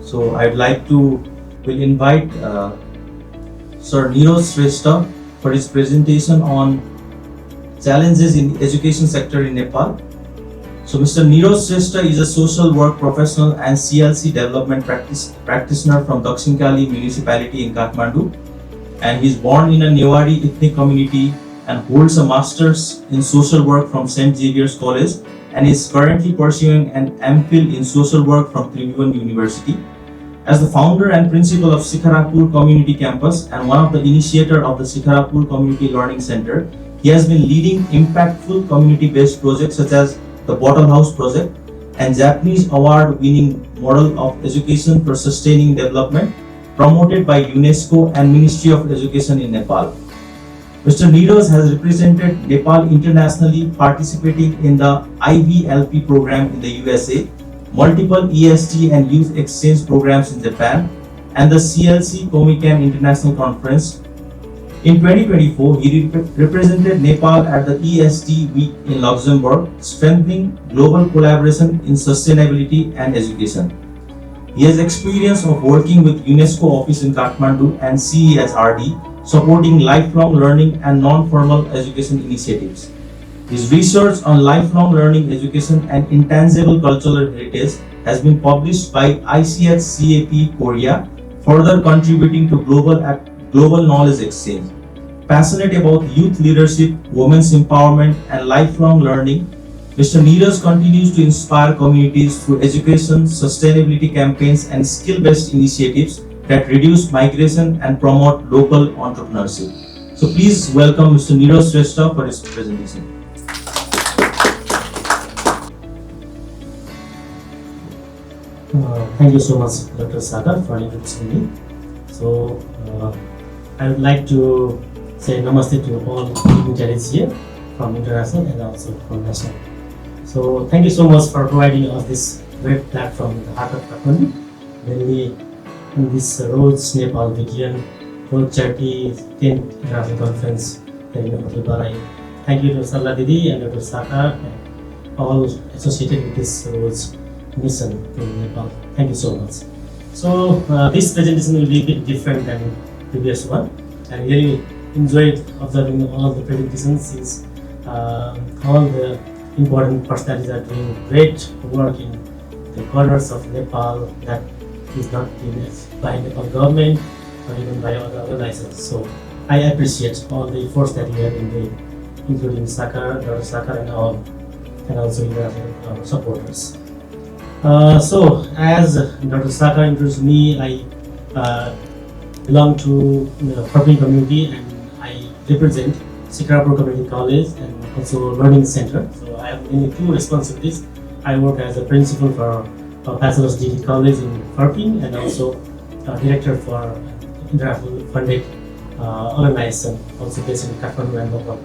so I'd like to invite Sir Neeraj Shrestha for his presentation on challenges in education sector in Nepal. So Mr. Neeraj Shrestha is a social work professional and CLC development practitioner from Dakshinkali municipality in Kathmandu, and he is born in a Newari ethnic community and holds a master's in social work from St. Xavier's College and is currently pursuing an MPhil in social work from Tribhuvan University. As the founder and principal of Sikharapur Community Campus and one of the initiator of the Sikharapur Community Learning Center, he has been leading impactful community-based projects such as the Bottle House Project and Japanese award-winning model of education for sustaining development promoted by UNESCO and Ministry of Education in Nepal. Mr. Neeraj has represented Nepal internationally, participating in the IVLP program in the USA, multiple EST and youth exchange programs in Japan, and the CLC Comicam International Conference. In 2024, he represented Nepal at the EST Week in Luxembourg, strengthening global collaboration in sustainability and education. He has experience of working with UNESCO office in Kathmandu and CEHRD supporting lifelong learning and non-formal education initiatives. His research on lifelong learning education and intangible cultural heritage has been published by ICH-CAP Korea, further contributing to global knowledge exchange. Passionate about youth leadership, women's empowerment, and lifelong learning, Mr. Neeraj continues to inspire communities through education, sustainability campaigns, and skill-based initiatives that reduce migration and promote local entrepreneurship. So please welcome Mr. Neeraj Shrestha for his presentation. Thank you so much, Dr. Sagar, for introducing me. So, I would like to say namaste to all dignitaries here from international and also from national. So, thank you so much for providing us this great platform in the heart of Kathmandu. Mainly in this Rhodes Nepal VTN World Charity 10th International Conference here in Barai. Thank you to Sarla Didi and Dr. Sagar and all associated with this Rhodes mission in Nepal. Thank you so much. So this presentation will be a bit different than previous one. I really enjoyed observing all the presentations since all the important personalities are doing great work in the corners of Nepal that is not being by Nepal government or even by other organizations. So I appreciate all the efforts that you have been doing, including Sakar, Dr. Sakar and all, and also your supporters. So, as Dr. Saka introduced me, I belong to the Farping community and I represent Sikarapur Community College and also Learning Center. So, I have mainly two responsibilities. I work as a principal for a bachelor's degree college in Farping and also director for international funded organization, also based in Kathmandu and Bangkok.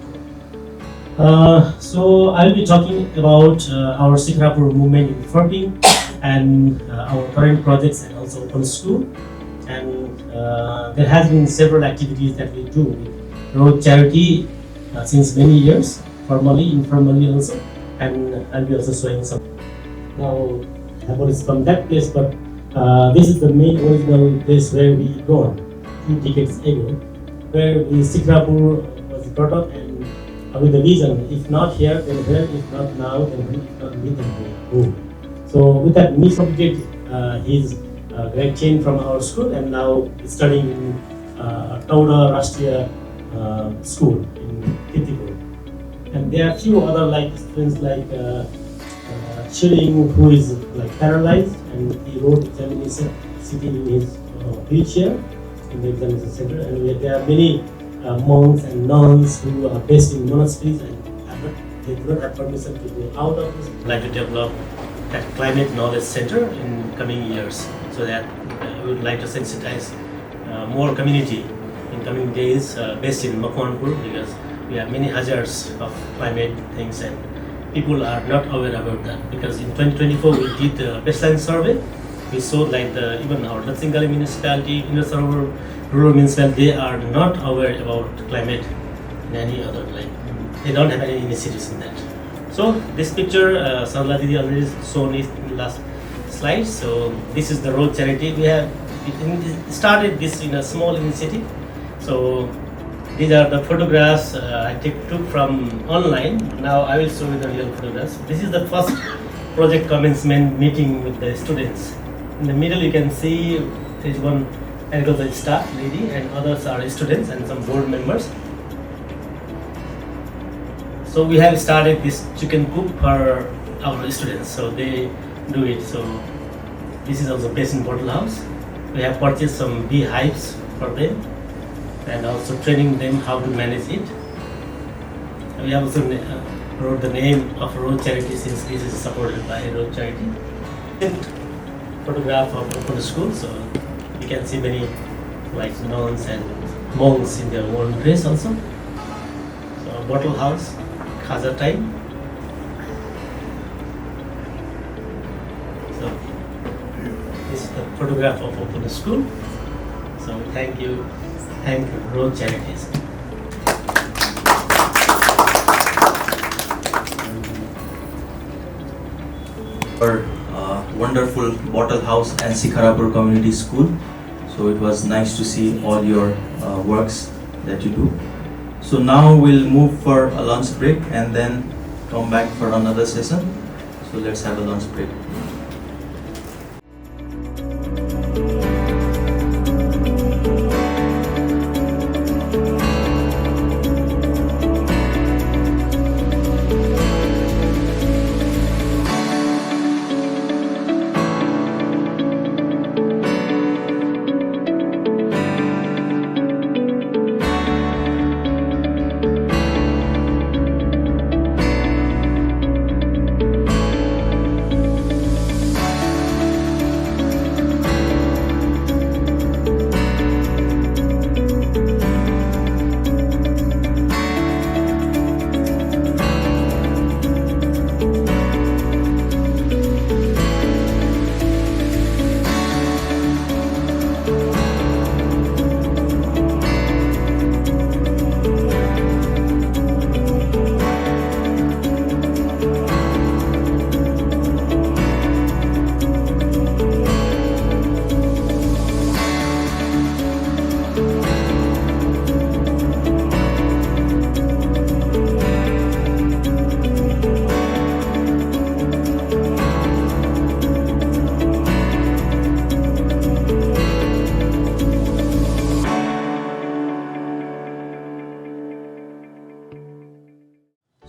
So I will be talking about our Sikarapur movement in Farping and our current projects and also open school. And there has been several activities that we do with Road Charity since many years, formally, informally also. And I'll be also showing some. Now, Habor is from that place, but this is the main original place where we gone 2 decades ago, where the Sikarapur was brought up and with the vision, if not here, then where, if not now, then when, if not me, then who. So with that, Nish completed his grade 10 from our school and now studying in Tauda Rashtriya school in Kitipur. And there are few other like students like Chiling, who is like paralyzed and he wrote examination sitting in his wheelchair in the examination center. And there are many monks and nuns who are based in monasteries and they do not have permission to go out of this. I'd like to develop that climate knowledge center in coming years so that we would like to sensitize more community in coming days based in Makwanpur because we have many hazards of climate things and people are not aware about that because in 2024 we did a baseline survey. We saw like even our Datsingali municipality, Inner rural municipality, they are not aware about climate in any other, like they don't have any initiatives in that. So this picture, Sarla Didi already shown it in the last slide. So this is the road charity. We have started this in a small initiative. So these are the photographs I took from online. Now I will show you the real photographs. This is the first project commencement meeting with the students. In the middle you can see there is one agricultural staff lady and others are students and some board members. So we have started this chicken coop for our students, so they do it. So this is also based in bottle house. We have purchased some beehives for them and also training them how to manage it. And we have also wrote the name of Road Charity since this is supported by Road Charity. Photograph of open school, so you can see many like nuns and monks in their own dress also. So bottle house, Khaza time. So this is the photograph of open school. So thank you Road Charities. Our wonderful bottle house and Sikarapur Community School. So it was nice to see all your works that you do. So now we'll move for a lunch break and then come back for another session. So let's have a lunch break.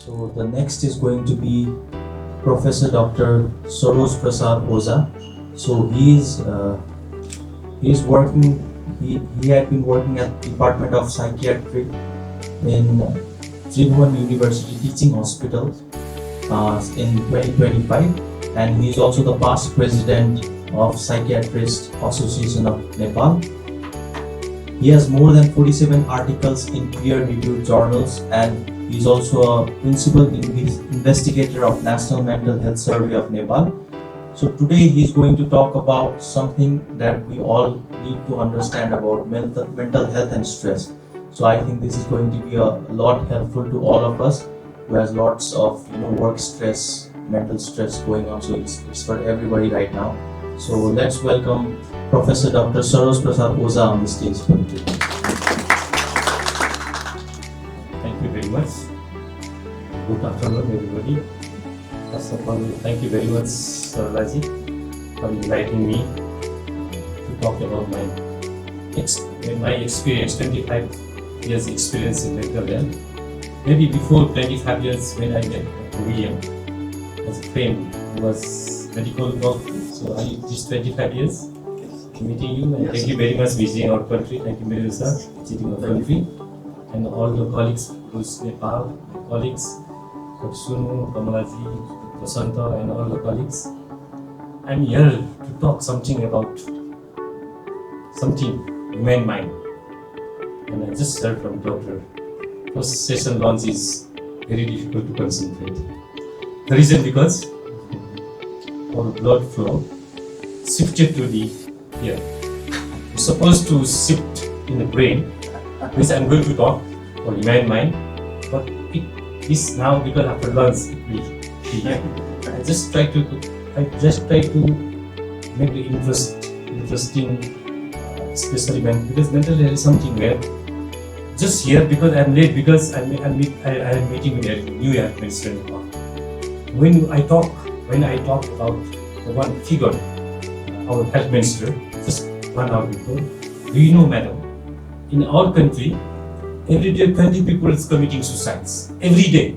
So the next is going to be Professor Dr. Saroj Prasad Oza. So he's working. He had been working at Department of Psychiatry in Tribhuvan University Teaching Hospital in 2025, and he is also the past president of Psychiatrist Association of Nepal. He has more than 47 articles in peer-reviewed journals, and he is also a principal investigator of National Mental Health Survey of Nepal. So today he is going to talk about something that we all need to understand about mental health and stress. So I think this is going to be a lot helpful to all of us who has lots of work stress, mental stress going on. So it's for everybody right now. So let's welcome Professor Dr. Saroj Prasad Oza on the stage for today. Thank you very much. Good afternoon, everybody. First of all, thank you very much, Sarolaji, for inviting me to talk about my experience, 25 years experience in mental health. Maybe before 25 years, when I met William as a friend who was medical doctor. So I this 25 years meeting you, and thank you very much visiting our country. Thank you very much, sir, visiting our country, and all the colleagues who's Nepal, my colleagues, Dr. Sunu, Kamalaji, Vasanta, and all the colleagues. I'm here to talk something about human mind. And I just heard from doctor, first session launch is very difficult to concentrate. The reason because our blood flow shifted to the ear. It's supposed to shift in the brain, which I'm going to talk for human mind, but it is now because after lunch it will be here. I just try to make the interesting, especially because mental health is something where just here because I'm late because I am meeting with the New York Minister. When I talk about the one figure, our health minister, just 1 hour before, do you know, madam, in our country, every day 20 people is committing suicides. Every day.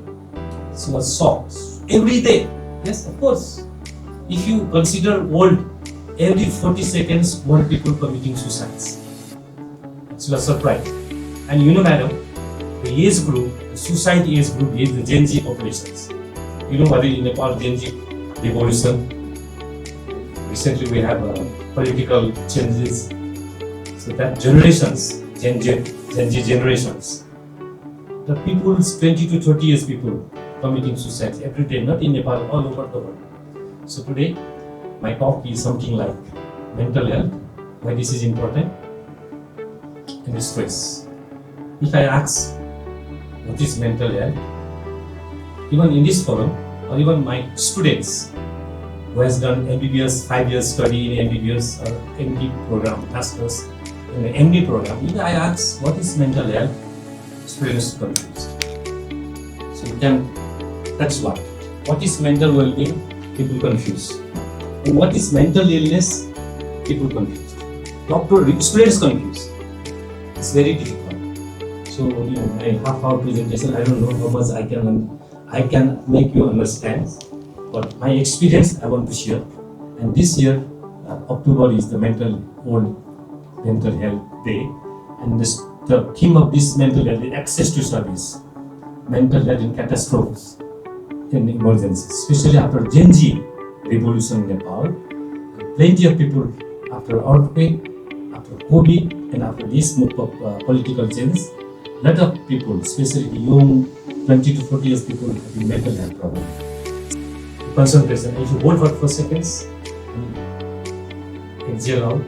She was shocked. Every day. Yes, of course. If you consider world, every 40 seconds, more people committing suicides. She was surprised. And you know, madam, the age group, the suicide age group is the Gen Z populations. You know what is in Nepal Gen Z revolution? Recently we have political changes. So that generations, Gen Z generations, the people 20 to 30 years people committing suicide every day, not in Nepal, all over the world. So today, my talk is something like mental health, why this is important, and stress. If I ask what is mental health, even in this forum, or even my students who has done MBBS, 5 years study in MBBS or MD program, masters in the MD program, if I ask what is mental health, students confused. So we can, that's what. What is mental well-being? People confuse. And what is mental illness? People confuse. Students confuse. It's very difficult. So my half-hour presentation, I don't know how much I can make you understand, but my experience I want to share. And this year, October is the World Mental Health Day, and the theme of this mental health is access to service, mental health in catastrophes, in emergencies, especially after Gen Z revolution in Nepal. Plenty of people after earthquake, after COVID, and after this move of political change, lot of people, especially young 20 to 40 years people, have mental health problem. Concentration. If you hold for 4 seconds, exhale out.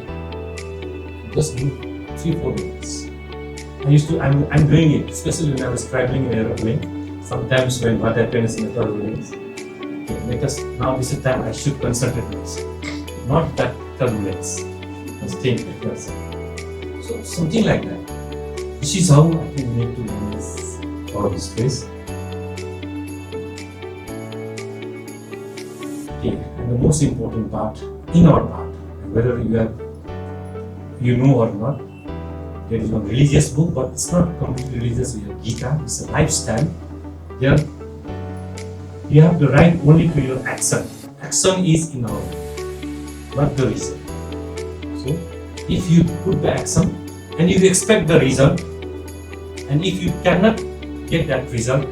Just do 3-4 minutes. I'm doing it, especially when I was traveling in aeroplane. Sometimes when what happens in the turbulence. Okay, because now this is the time I should concentrate myself, not that turbulence. Stay with yourself. So something like that. This is how I think we need to manage all this space. Okay, and the most important part, in our part, whether you know or not, there is one religious book, but it's not completely religious. We have Gita, it's a lifestyle. Here, you have to write only to your action. Action is in our life, not the result. So, if you put the action and you expect the result, and if you cannot get that result,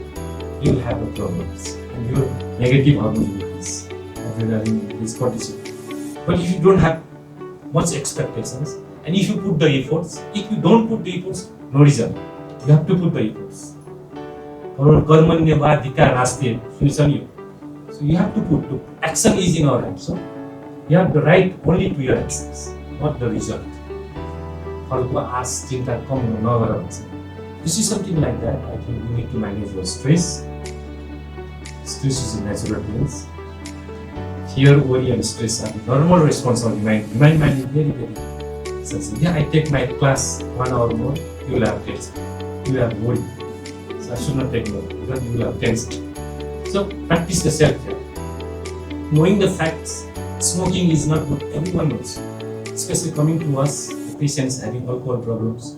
you will have the problems and your negative hormones will increase, adrenaline, this cortisol. But if you don't have much expectations, and if you put the efforts, if you don't put the efforts, no result. You have to put the efforts. So you have to put the action is in our hands. So you have to write only to your actions, not the result. This is something like that. I think we need to manage your stress. Stress is a natural thing. Fear, worry, and stress are the normal response of the mind. The mind is very, very. So, yeah, I take my class 1 hour more, you will have tension. You will have worry. So I should not take more because you will have tension. So practice the self-care. Knowing the facts, smoking is not good. Everyone knows. Especially coming to us, patients having alcohol problems,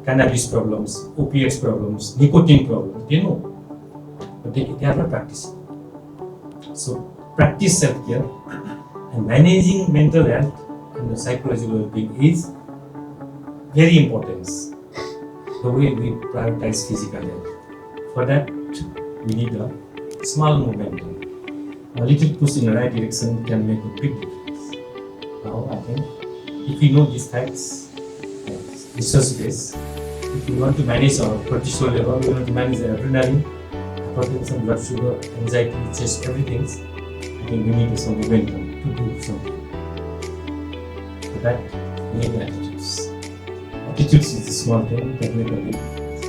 cannabis problems, opiates problems, nicotine problems. They know, but they are not practicing. So practice self-care and managing mental health and the psychological well-being is very important. The way we prioritize physical health. For that, we need a small momentum. A little push in the right direction can make a big difference. Now, I think if we know these facts, research-based, if we want to manage our cortisol level, we want to manage the adrenaline, hypertension, blood sugar, anxiety, stress, everything, I think we need some momentum to do something. For that, we need attitudes. Attitudes is a small thing that make a big difference.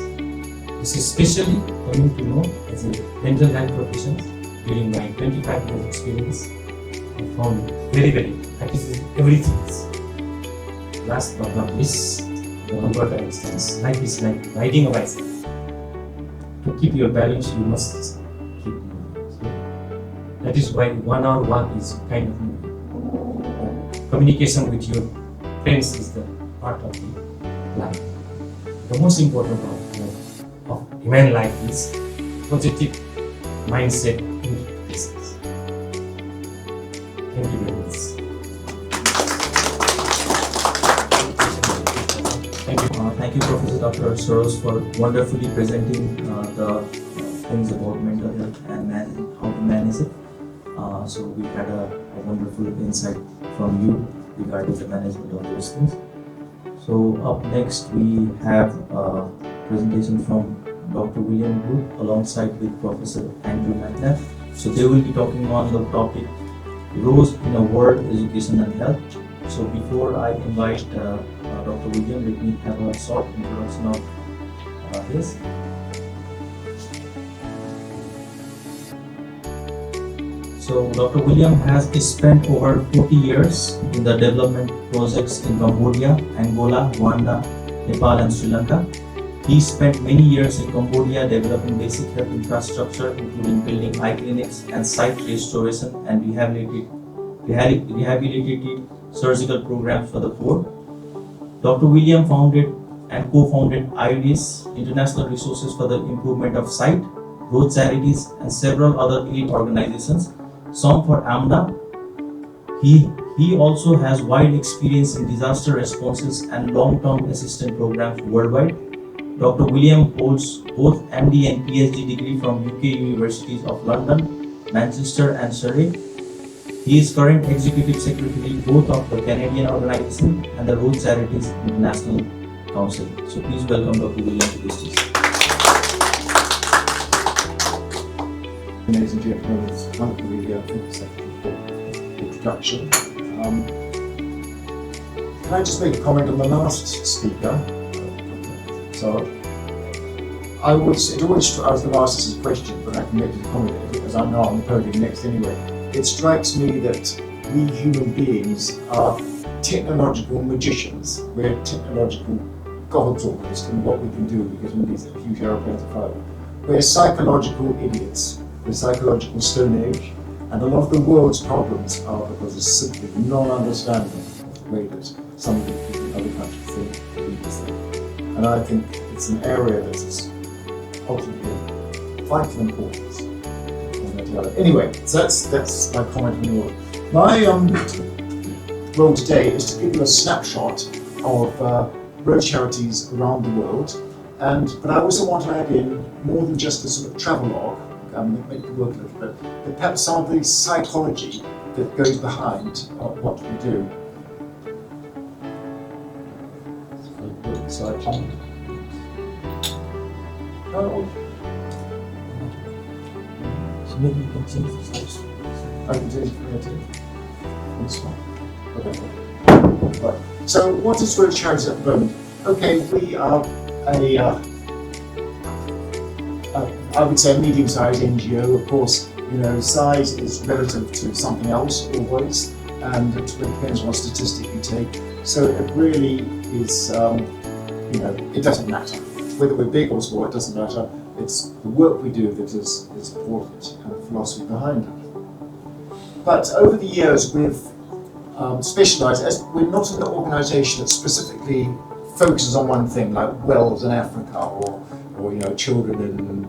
This is especially coming to know as a mental health professional during my 25 years experience. I found very, very attitudes everything. Last but not least, the Albert Einstein's life is like riding a bicycle. To keep your balance, you must keep moving. So that is why 1 hour walk is kind of moving. Communication with your friends is the part of the life. The most important part of human life is positive mindset in business. Thank you very much. Thank you, Professor Dr. Soros, for wonderfully presenting the things about mental health and how to manage it. So we had a wonderful insight from you regarding the management of those things. So up next we have a presentation from Dr. William Wood alongside with Professor Andrew McNabb. So they will be talking on the topic Roles in a World, Education and Health. So before I invite Dr. William, let me have a short introduction of his. So Dr. William has spent over 40 years in the development projects in Cambodia, Angola, Rwanda, Nepal and Sri Lanka. He spent many years in Cambodia developing basic health infrastructure, including building eye clinics and site restoration and rehabilitated surgical programs for the poor. Dr. William founded and co-founded IRIS, International Resources for the Improvement of Sight, Road Charities, and several other aid organizations, some for AMDA. He also has wide experience in disaster responses and long-term assistance programs worldwide. Dr. William holds both MD and PhD degree from UK Universities of London, Manchester and Surrey. He is current executive secretary both of the Canadian organization and the Road Charities International Council. So please welcome Dr. William to this stage. Ladies and gentlemen, it's wonderfully thank you, Secretary, for the introduction. Can I just make a comment on the last speaker? So, I was going to ask this as a question, but I can make a comment as I'm now on the podium next anyway. It strikes me that we human beings are technological magicians. We're technological gods almost in what we can do because of these huge aeroplanes are flying. We're psychological idiots. We're psychological Stone Age, and a lot of the world's problems are because of simply non-understanding of the way that some of the people in other countries think we think. And I think it's an area that is ultimately vital importance. Anyway, so that's my comment on your. My role today is to give you a snapshot of road charities around the world, but I also want to add in more than just a sort of travelogue. Make it work a little bit, but perhaps some of the psychology that goes behind what we do. So maybe you can change the slides. I can change it. This one. Okay. Right. So what is road charities at the moment? Okay, we are I would say a medium-sized NGO. Of course, size is relative to something else always, and it depends on what statistic you take. So it really is, it doesn't matter. Whether we're big or small, it doesn't matter. It's the work we do that is important and the philosophy behind it. But over the years, we've specialised, as we're not an organisation that specifically focuses on one thing, like wells in Africa or children in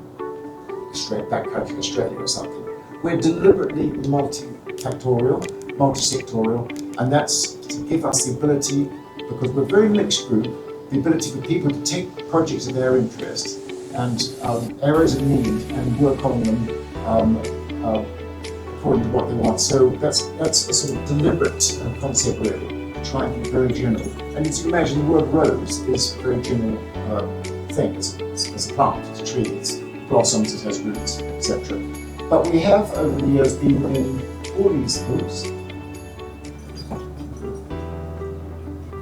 backcountry Australia or something. We're deliberately multifactorial, multi-sectorial, and that's to give us the ability, because we're a very mixed group, the ability for people to take projects of their interest and areas of need and work on them according to what they want. So that's a sort of deliberate concept really, trying to be very general. And as you imagine, the word rose is a very general thing. It's a plant, it's a tree, it's blossoms, it has roots, etc. But we have over the years been in all these groups.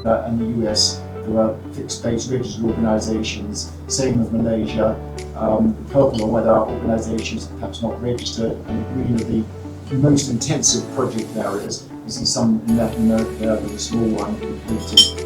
In the US, there are fixed-base registered organisations, same as Malaysia. Purple or weather organisations perhaps not registered, and the green are the most intensive project areas. You see some in Latin America there, there's a small one in Haiti.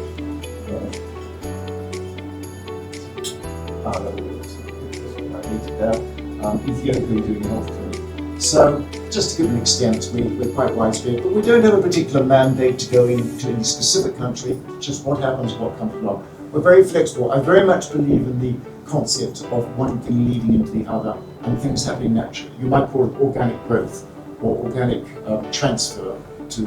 Ethiopia doing healthcare. So, just to give an extent, we're quite widespread, but we don't have a particular mandate to go into any specific country, just what happens, what comes along. We're very flexible. I very much believe in the concept of one thing leading into the other and things happening naturally. You might call it organic growth or organic transfer to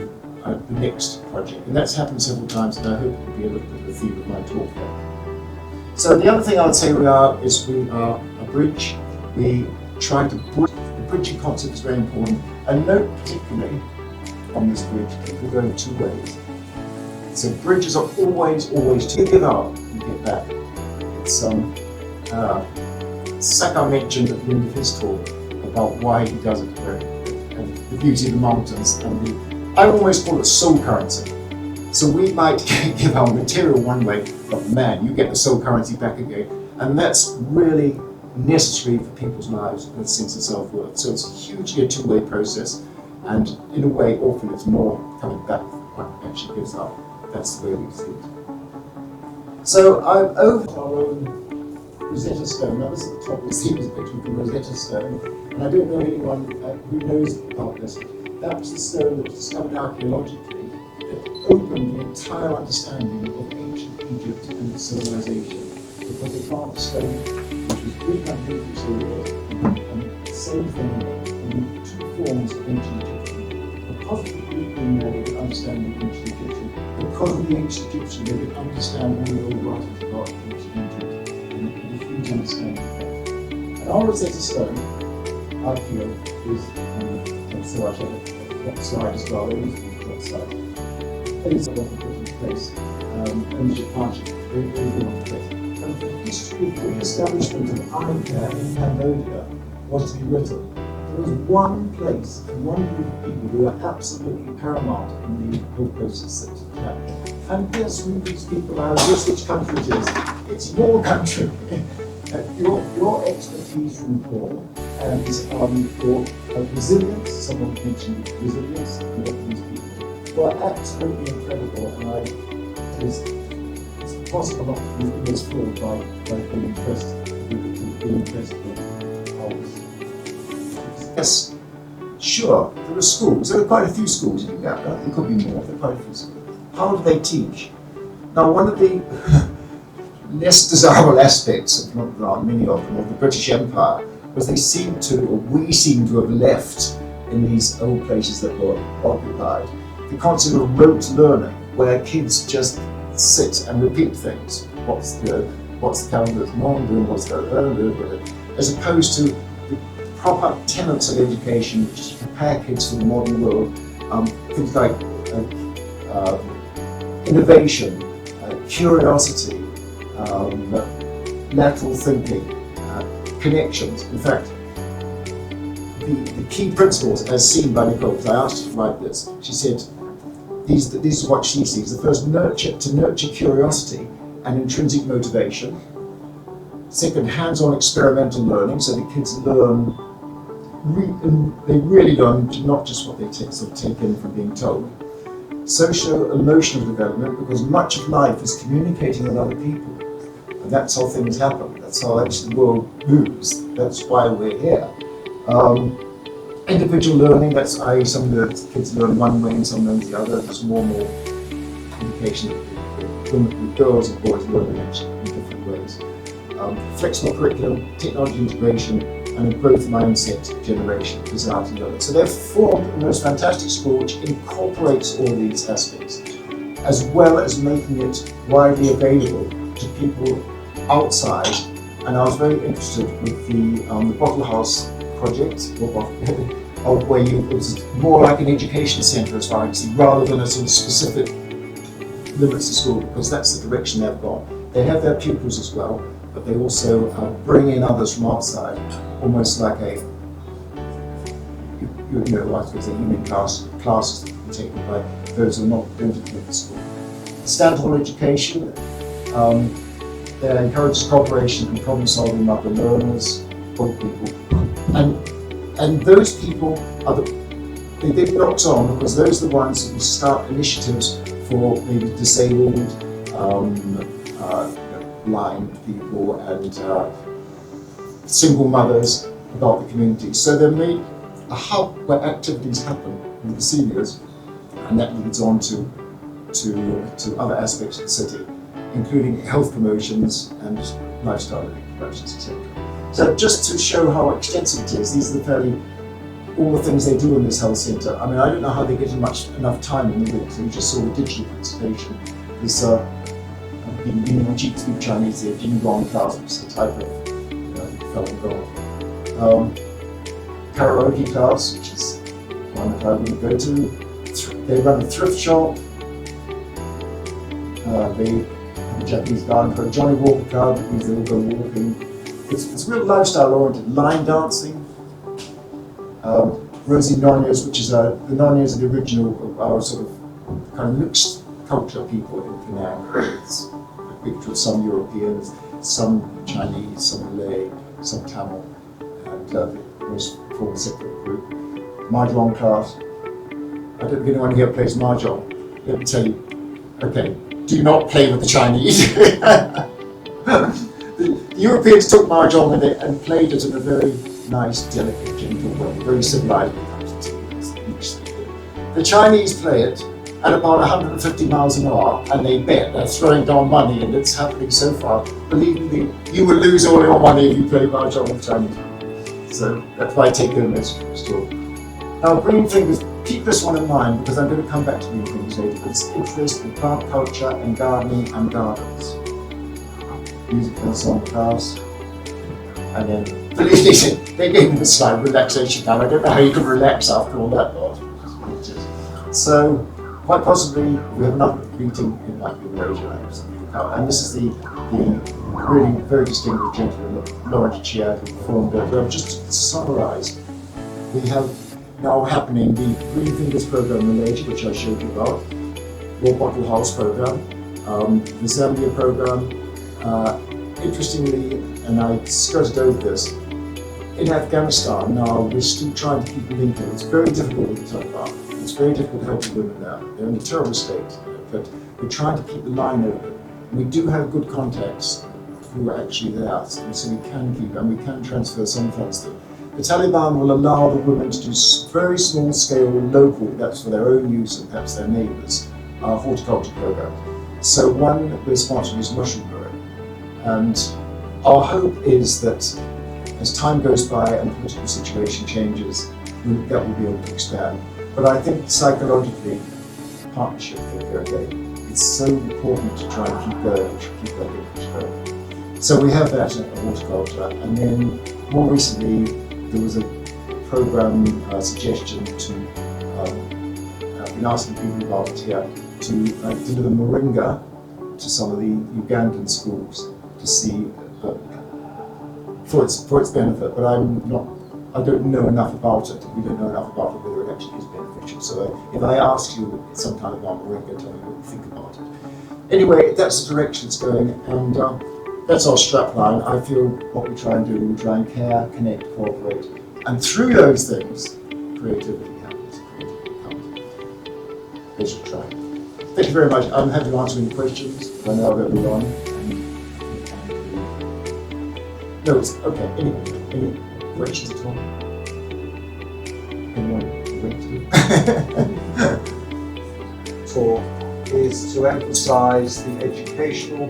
the next project. And that's happened several times, and I hope it will be a little bit of the theme of my talk here. So the other thing I would say we are a bridge. We try to bridge. The bridging concept is very important. And note particularly on this bridge, people go two ways. So bridges are always to give up and get back. It's Saka mentioned at the end of his talk about why he does it, and the beauty of the mountains, and I almost call it soul currency. So we might give our material one way, but man, you get the soul currency back again, and that's really necessary for people's lives and a sense of self-worth. So it's hugely a two-way process, and in a way, often it's more coming back than one actually gives up. That's the way we see it. So I'm over our own Rosetta Stone. Now, this at the top, you'll see this picture of the Rosetta Stone, and I don't know anyone who knows about this. That was the stone that was discovered archaeologically that opened the entire understanding of ancient Egypt and its civilization. Because they found the stone, which was 300 years old, and the same thing in two forms of ancient Egyptian. Because of the Greek being there, they could understand the ancient Egyptian. Because of the ancient Egyptian, they could understand all the old writings about ancient Egypt. And a huge understanding of that. And our Rosetta Stone, I feel, is so I shall that slide as well. It is a good slide. It is a wonderful place. Ownership partnership, very, very good on the place. And the history of the re-establishment of eye care in Cambodia was to be written. There was one place and one group of people who were absolutely paramount in the whole process that happened. And guess who these people are? Guess which country it is? It's your country. Your expertise from Paul and your resilience, someone mentioned resilience, and these people were absolutely incredible, and it's impossible not to be almost floored by being impressed with ours. Yes, sure, there are schools, there are quite a few schools, there could be more, there are quite a few schools. How do they teach? Now, one of the less desirable aspects, there are many of them, of the British Empire, was we seem to have left in these old places that were occupied the concept of rote learning, where kids just sit and repeat things. What's the calendar's mom doing? What's the as opposed to the proper tenets of education which prepare kids for the modern world. Things like innovation, curiosity, lateral thinking, connections. In fact, the key principles, as seen by Nicole, because I asked her to write this, she said, this is what she sees. The first, to nurture curiosity and intrinsic motivation. Second, hands-on experimental learning, so the kids learn, they really learn not just what they take in from being told. Socio-emotional development, because much of life is communicating with other people. And that's how things happen. That's how actually the world moves. That's why we're here. Individual learning, that's some of the kids learn one way and some learn the other. There's more and more communication with girls and boys learn in different ways. Flexible curriculum, technology integration, and a growth mindset generation, desire to learn. So they've formed the most fantastic school which incorporates all these aspects, as well as making it widely available to people outside. And I was very interested with the Bottle House project, where it was more like an education centre as far as I can see, rather than a sort of specific limits to school, because that's the direction they've gone. They have their pupils as well, but they also bring in others from outside, almost like a, I suppose the evening classes that can be taken by those who are not going to the school. Stand-alone education, that encourages cooperation and problem solving among the learners, old people. And those people are they get knocked on because those are the ones that will start initiatives for maybe disabled, blind people and single mothers about the community. So they're made a hub where activities happen with the seniors, and that leads on to other aspects of the city, including health promotions and lifestyle promotions, etc. So just to show how extensive it is, these are all the things they do in this health centre. I mean, I don't know how they get enough time in the week, so we just saw the digital participation. This, being on cheap speak Chinese, the Jing Gong class, which is a type of Falun Gong. Karaoke class, which is one that I would go to. They run a thrift shop. They have a Japanese garden for a Johnny Walker Club, that means they all go walking. It's real lifestyle oriented. Line dancing. Rosie Nonias, which is the Nonias are the original of our sort of kind of mixed culture people in Penang. It's a picture of some Europeans, some Chinese, some Malay, some Tamil, and the most form a separate group. Mahjong class. I don't think anyone here plays Mahjong. Let me tell you. Okay, do not play with the Chinese. Europeans took mahjong and played it in a very nice, delicate, gentle way, very civilized. The Chinese play it at about 150 miles an hour, and they bet they're throwing down money, and it's happening so fast. Believe me, you will lose all your money if you play mahjong with Chinese people. So that's why I take home this story. Now, green fingers, keep this one in mind because I'm going to come back to green fingers later. It's interest in plant culture and gardening and gardens. Music and song class. And then, believe me, they gave me the slide, relaxation time. I don't know how you can relax after all that lot. So, quite possibly, we have another meeting in like Eurasia. And this is the really very distinguished gentleman, Lawrence Chiad, who performed it. Just to summarise, we have now happening the Green Fingers program in Malaysia, which I showed you about, War Bottle House program, the Zambia program. Interestingly, and I skirted over this, in Afghanistan now we're still trying to keep a link in. It's very difficult with the Taliban. It's very difficult helping women there. They're in a terrible state, but we're trying to keep the line open. We do have good contacts who are actually there, and so we can keep and we can transfer some funds to them. The Taliban will allow the women to do very small scale, local, that's for their own use and perhaps their neighbours, horticulture programs. So one we're sponsoring is mushroom growing. And our hope is that as time goes by and the political situation changes, that will be able to expand. But I think psychologically, partnership will go okay. It's so important to try and keep going, to keep that linkage going. So we have that in horticulture, and then more recently there was a program suggestion to, I've been asking people about it here, to deliver moringa to some of the Ugandan schools to see for its benefit, but I don't know enough about it. We don't know enough about it, whether it actually is beneficial. So if I ask you sometime about moringa, tell me what you think about it. Anyway, that's the direction it's going, and that's our strapline. I feel what we try and do, we try and care, connect, cooperate, and through those things, creativity happens. Let's try. Thank you very much. I'm happy to answer any questions. I know I've got on. No, it's okay. Any questions at all? Anyone? Talk is to emphasise the educational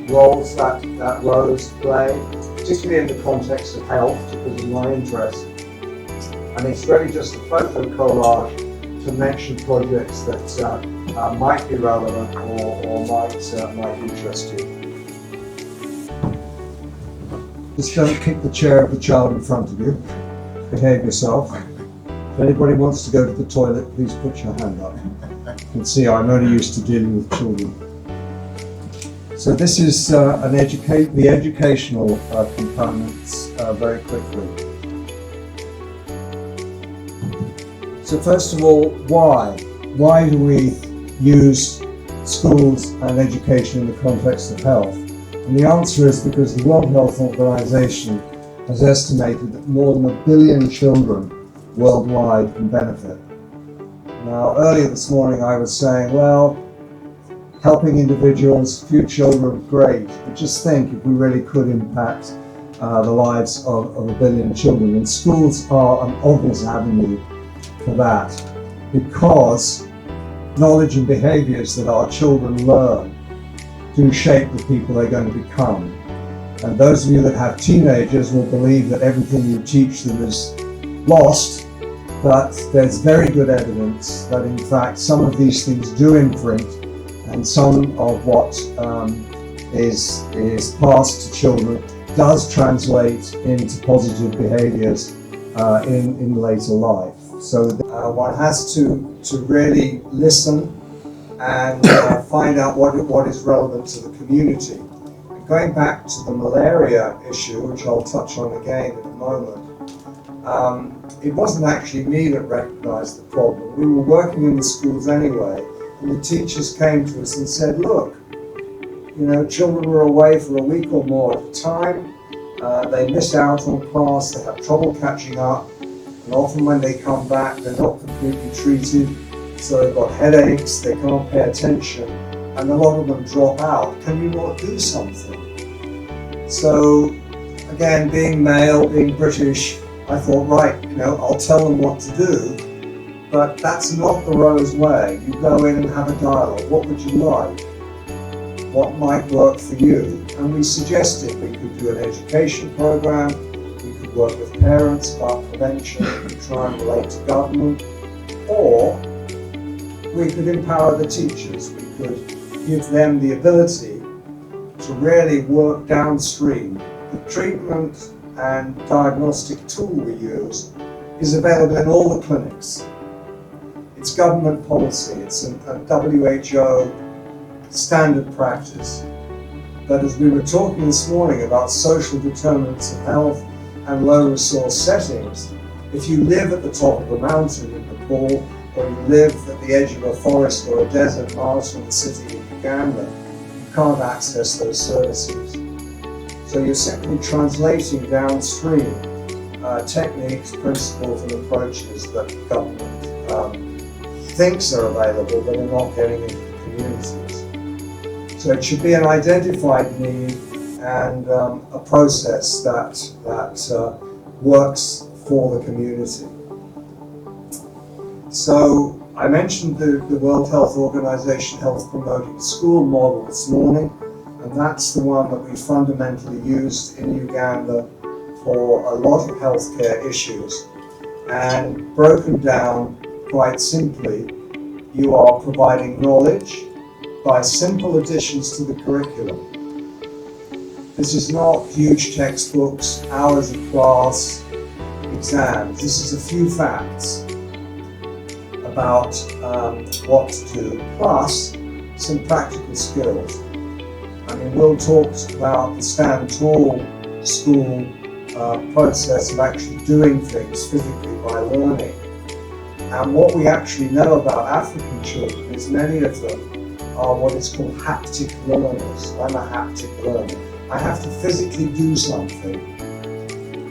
roles that Rose play, particularly in the context of health, because of my interest. And it's really just a photo collage to mention projects that might be relevant or might interest you. Just don't kick the chair of the child in front of you. Behave yourself. If anybody wants to go to the toilet, please put your hand up. You can see I'm only used to dealing with children. So this is the educational components very quickly. So first of all, why? Why do we use schools and education in the context of health? And the answer is because the World Health Organization has estimated that more than 1 billion children worldwide can benefit. Now, earlier this morning I was saying, well, helping individuals, few children, great, but just think if we really could impact the lives of 1 billion children. And schools are an obvious avenue for that, because knowledge and behaviours that our children learn do shape the people they're going to become. And those of you that have teenagers will believe that everything you teach them is lost, but there's very good evidence that in fact some of these things do imprint, and some of what is passed to children does translate into positive behaviours in later life. So one has to really listen and find out what is relevant to the community. And going back to the malaria issue, which I'll touch on again in a moment, it wasn't actually me that recognised the problem. We were working in the schools anyway, and the teachers came to us and said, look, you know, children were away for a week or more at a time, they miss out on class, they have trouble catching up, and often when they come back they're not completely treated, so they've got headaches, they can't pay attention, and a lot of them drop out. Can you not do something? So again, being male, being British, I thought, right, I'll tell them what to do, but that's not the Rose way. You go in and have a dialogue. What would you like? What might work for you? And we suggested we could do an education program, we could work with parents about prevention, we could try and relate to government, or we could empower the teachers. We could give them the ability to really work downstream. The treatment and diagnostic tool we use is available in all the clinics. It's government policy, it's a WHO standard practice. But as we were talking this morning about social determinants of health and low resource settings, if you live at the top of a mountain in Nepal, or you live at the edge of a forest or a desert miles from the city of Uganda, you can't access those services. So you're simply translating downstream techniques, principles and approaches that the government thinks are available but are not getting into the communities. So it should be an identified need and a process that works for the community. So I mentioned the World Health Organization Health Promoting School model this morning, and that's the one that we fundamentally used in Uganda for a lot of healthcare issues. And broken down quite simply, you are providing knowledge by simple additions to the curriculum. This is not huge textbooks, hours of class, exams. This is a few facts about what to do, plus some practical skills. I mean, Will talked about the Stand Tall school process of actually doing things physically by learning. And what we actually know about African children is many of them are what is called haptic learners. I'm a haptic learner. I have to physically do something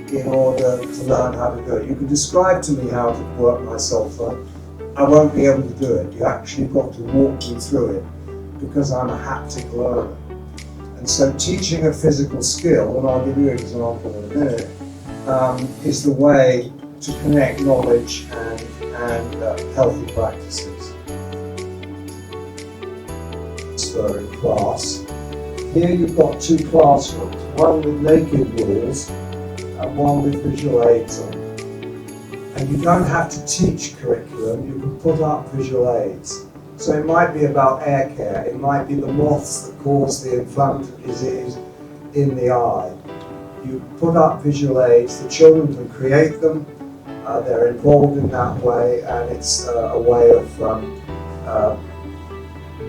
in order to learn how to do it. You can describe to me how to work my cell phone. I won't be able to do it. You actually got to walk me through it because I'm a haptic learner. And so teaching a physical skill, and I'll give you an example in a minute, is the way to connect knowledge and healthy practices. So in class, here you've got two classrooms, one with naked walls and one with visual aids on. And you don't have to teach curriculum, you can put up visual aids. So it might be about air care, it might be the moths that cause the inflammatory disease in the eye. You put up visual aids, the children can create them, they're involved in that way, and it's a way of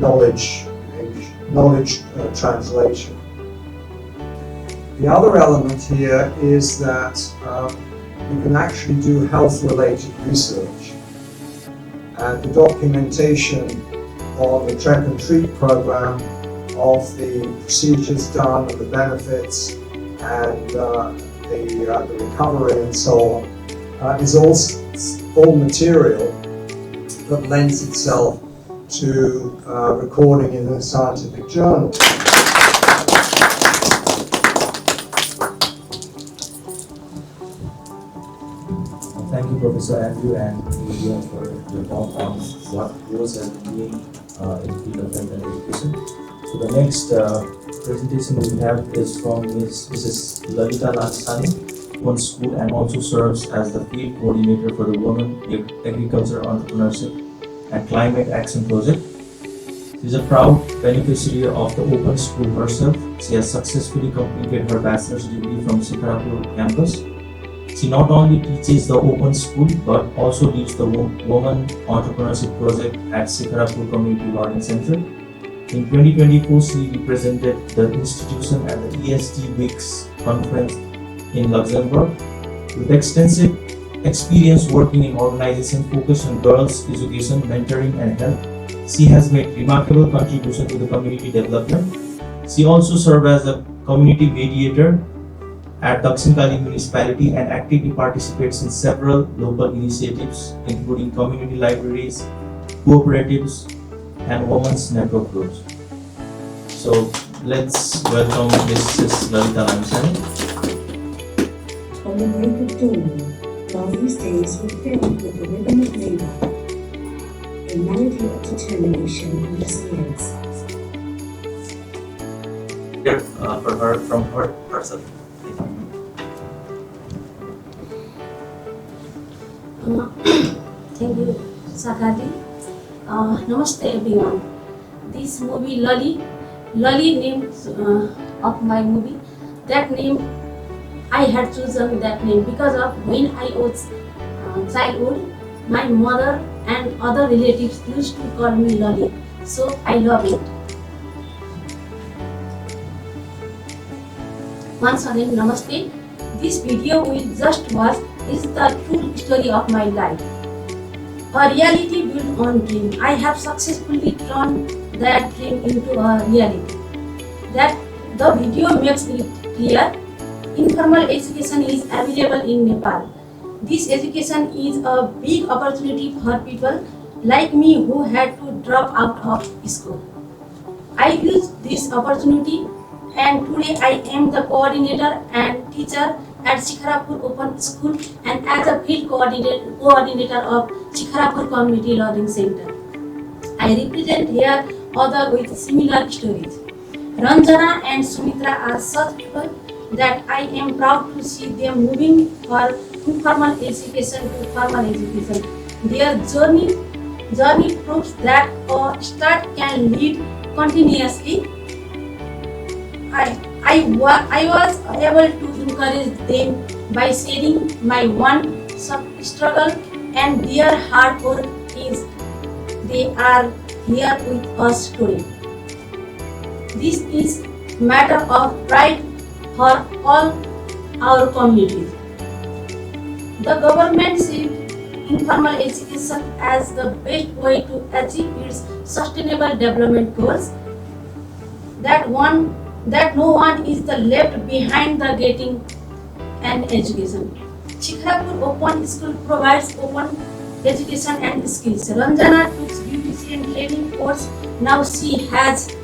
knowledge translation. The other element here is that you can actually do health-related research. And the documentation on the Track and Treat program of the procedures done and the benefits and the recovery and so on is all material that lends itself to recording in a scientific journal. Thank you, Professor Andrew and Lydia, for your talk on what Rose has been doing in the field of health and education. So the next presentation we have is from Mrs. Lalita Lansani, one school and also serves as the field coordinator for the Women Agriculture Entrepreneurship and Climate Action Project. She is a proud beneficiary of the Open School herself. She has successfully completed her bachelor's degree from Sikharapur campus. She not only teaches the Open School but also leads the Women Entrepreneurship Project at Sikharapur Community Learning Center. In 2024, she represented the institution at the ESG Weeks conference in Luxembourg. With extensive experience working in organizations focused on girls' education, mentoring and health, she has made remarkable contribution to the community development. She also served as a community mediator at Dakshin Kali municipality and actively participates in several local initiatives including community libraries, cooperatives and women's network groups. So let's welcome Mrs. Lalita Ramsani. From the break of dawn, Darby's days were filled with the rhythm of labor, a melody of determination and resilience. Here for her from her herself. Thank you, Sakadi. Namaste everyone. This movie Lali name of my movie. That name I had chosen that name because of when I was childhood, my mother and other relatives used to call me Lali. So I love it. Once again, Namaste. This video we just watched is the true story of my life. A reality built on dream. I have successfully turned that dream into a reality. That the video makes it clear. Informal education is available in Nepal. This education is a big opportunity for people like me who had to drop out of school. I used this opportunity and today I am the coordinator and teacher at Shikharapur Open School and as a field coordinator of Shikharapur Community Learning Center. I represent here others with similar stories. Ranjana and Sumitra are such people that I am proud to see them moving from informal education to formal education. Their journey proves that a start can lead continuously. I was able to encourage them by sharing my one struggle and their hard work is they are here with us today. This is matter of pride for all our communities. The government sees informal education as the best way to achieve its sustainable development goals. That no one is the left behind the getting an education. Shikharapur Open School provides open education and skills. Ranjana took beautician training course. Now she has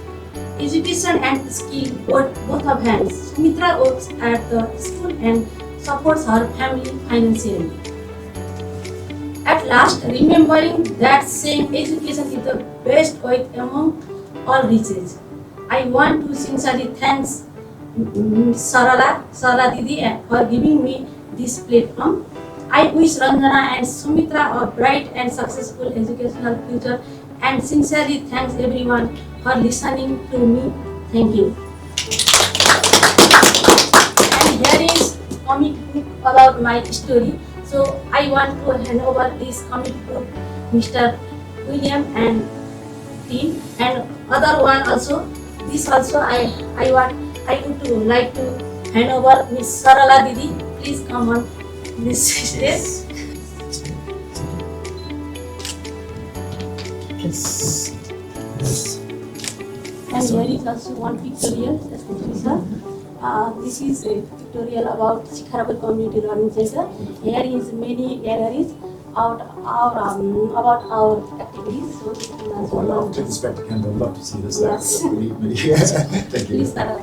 education and skill both of hands. Sumitra works at the school and supports her family financially. At last, remembering that saying education is the best wealth among all riches. I want to sincerely thank Sarala Didi for giving me this platform. I wish Ranjana and Sumitra a bright and successful educational future and sincerely thanks everyone for listening to me. Thank you. And here is comic book about my story. So I want to hand over this comic book Mr. William and team and other one also. This also I would like to hand over Miss Sarala Didi. Please come on this stage. And here is also one pictorial. This is a pictorial about Shikharapur Community Learning Center. Here is many galleries about our activities. So I'd love to inspect the camera. I'd love to see this. Yes. Really, really. Thank you. Please, Sarala.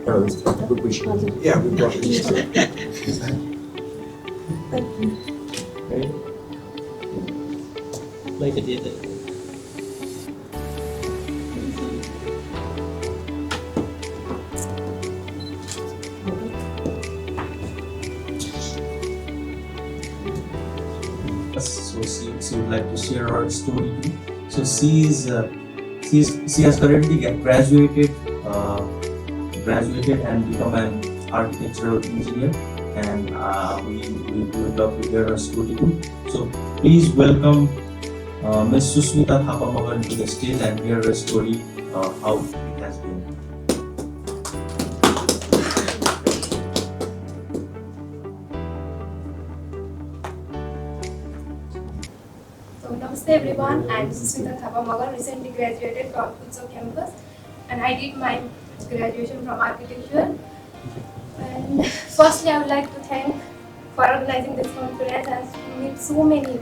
Oh, it's good wish. Yeah, we've got it. Okay. Like it did. So she would like to share her story too. So she has currently graduated and become an architectural engineer, and we would love to hear her story too. So please welcome Ms. Susmita Thapamagan to the stage and hear her story how it has been. So namaste everyone, I'm Susmita Thapamagan, recently graduated from Utsav campus and I did my graduation from architecture. And firstly I would like to thank for organizing this conference and meet so many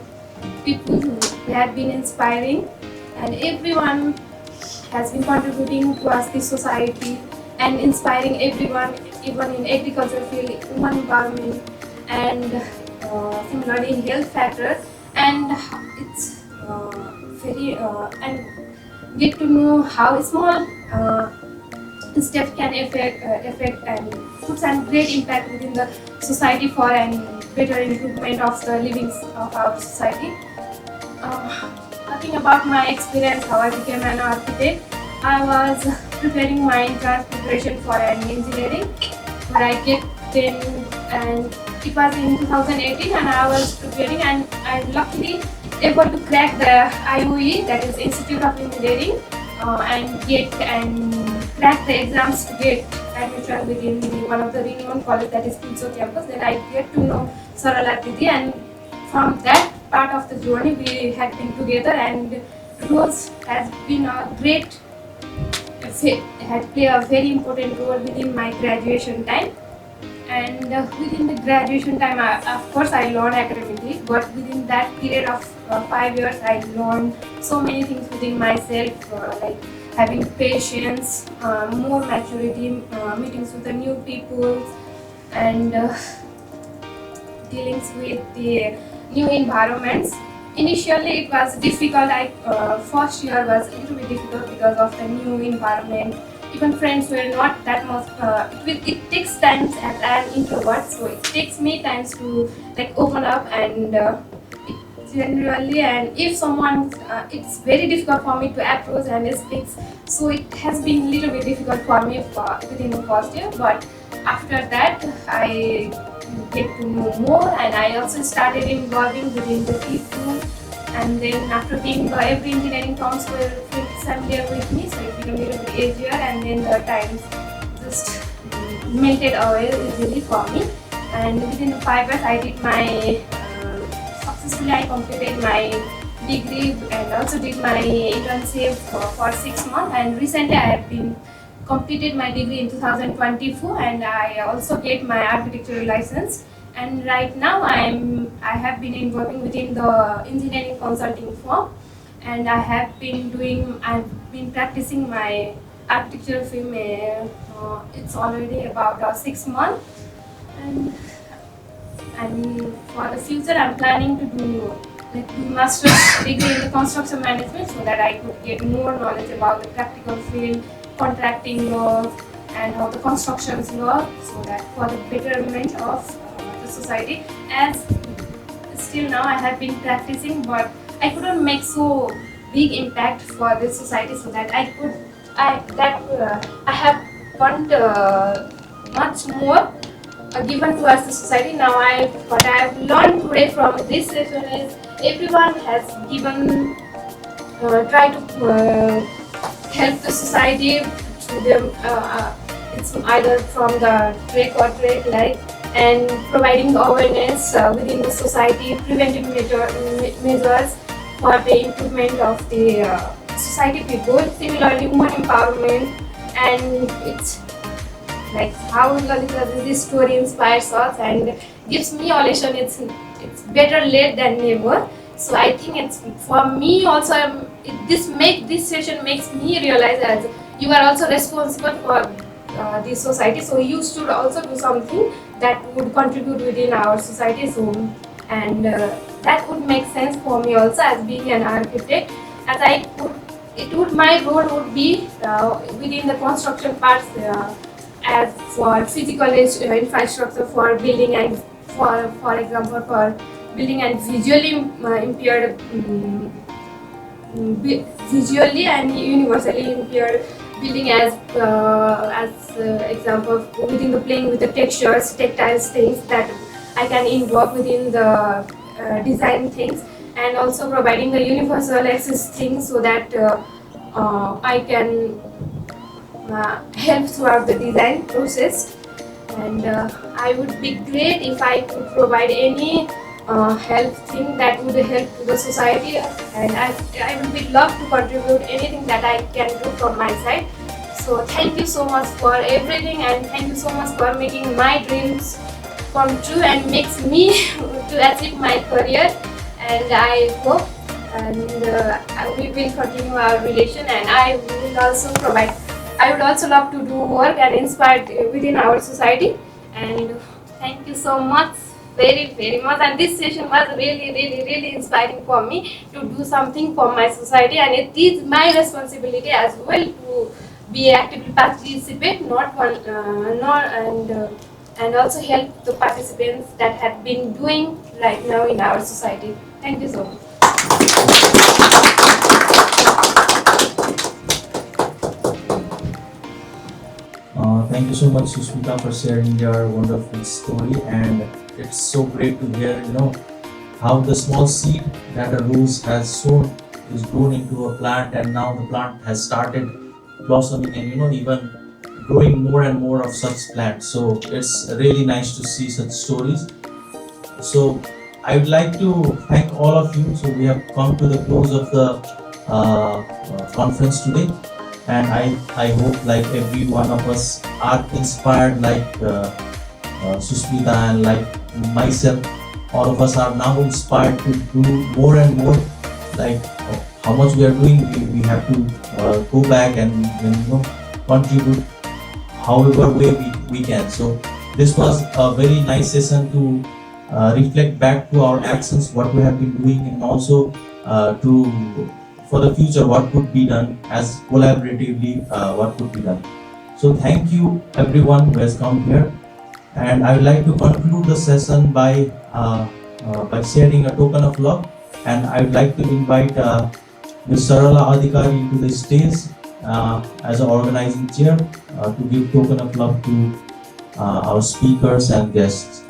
people who have been inspiring. and everyone has been contributing towards the society and inspiring everyone, even in agriculture field, women empowerment, and similarly in health factor. And it's very and get to know how small step can affect and put some great impact within the society for an better improvement of the living of our society. Talking about my experience, how I became an architect, I was preparing my entrance preparation for an engineering, where I get then, and it was in 2018, and I was preparing, and I luckily able to crack the IOE, that is Institute of Engineering, and crack the exams to get admission within one of the renowned college, that is Pilso campus. Then I get to know Sarala Didi, and from that part of the journey we had been together, and Rose has been a great, had played a very important role within my graduation time. And within the graduation time, of course, I learned academically, but within that period of 5 years, I learned so many things within myself, like having patience, more maturity, meetings with the new people, and dealings with the new environments. Initially, it was difficult. First year was a little bit difficult because of the new environment. Even friends were not that much. It takes time as an introvert, so it takes me time to like open up and generally. And if someone, it's very difficult for me to approach and speak. So it has been a little bit difficult for me within the first year. But after that, I get to know more, and I also started involving within the people. And then after being every engineering firms were familiar with me, so it became a little bit easier, and then the times just melted away easily for me. And within 5 years, I did my successfully. I completed my degree and also did my internship for 6 months. And recently, I have been completed my degree in 2024, and I also get my architectural license. And right now I have been involving within the engineering consulting firm, and I've been practicing my architectural film. It's already about 6 months, and for the future I'm planning to do master's degree in the construction management, so that I could get more knowledge about the practical field, contracting law, and how the constructions work, so that for the betterment of society. As still now I have been practicing, but I couldn't make so big impact for this society, so that I have want much more given towards the society. Now what I have learned today from this session is everyone has given try to help the society to them. It's either from the trick or trade, like, and providing awareness within the society, preventive measures for the improvement of the society people. Similarly, women empowerment, and it's like how this story inspires us and gives me a lesson. It's better late than never. So I think it's for me also. This session makes me realize that you are also responsible for the society. So you should also do something that would contribute within our society. So, and that would make sense for me also as being an architect. My role would be within the construction parts, as for physical infrastructure for building, and for example for building and visually impaired, visually and universally impaired building, as example within the playing with the textures, tactiles things that I can involve within the design things, and also providing the universal access things, so that I can help throughout the design process. And I would be great if I could provide any help thing that would help to the society, and I would be love to contribute anything that I can do from my side. So thank you so much for everything, and thank you so much for making my dreams come true and makes me to achieve my career. And I hope and we will continue our relation. And I will also provide. I would also love to do work and inspire within our society. And thank you so much, very much. And this session was really inspiring for me to do something for my society, and it is my responsibility as well to be actively participate, not one, not and also help the participants that have been doing right now in our society. Thank you so much. Thank you so much, Sushmita, for sharing your wonderful story. And it's so great to hear, how the small seed that a rose has sown is grown into a plant, and now the plant has started blossoming and even growing more and more of such plants. So it's really nice to see such stories. So I would like to thank all of you. So we have come to the close of the conference today, and I hope like every one of us are inspired like Susmita and like myself. All of us are now inspired to do more and more. Like how much we are doing, we have to go back and contribute however way we can. So this was a very nice session to reflect back to our actions, what we have been doing, and also to for the future what could be done as collaboratively what could be done. So thank you everyone who has come here, and I would like to conclude the session by sharing a token of love, and I would like to invite Ms. Sarala Adhikari into the stage as an organizing chair to give token of love to our speakers and guests.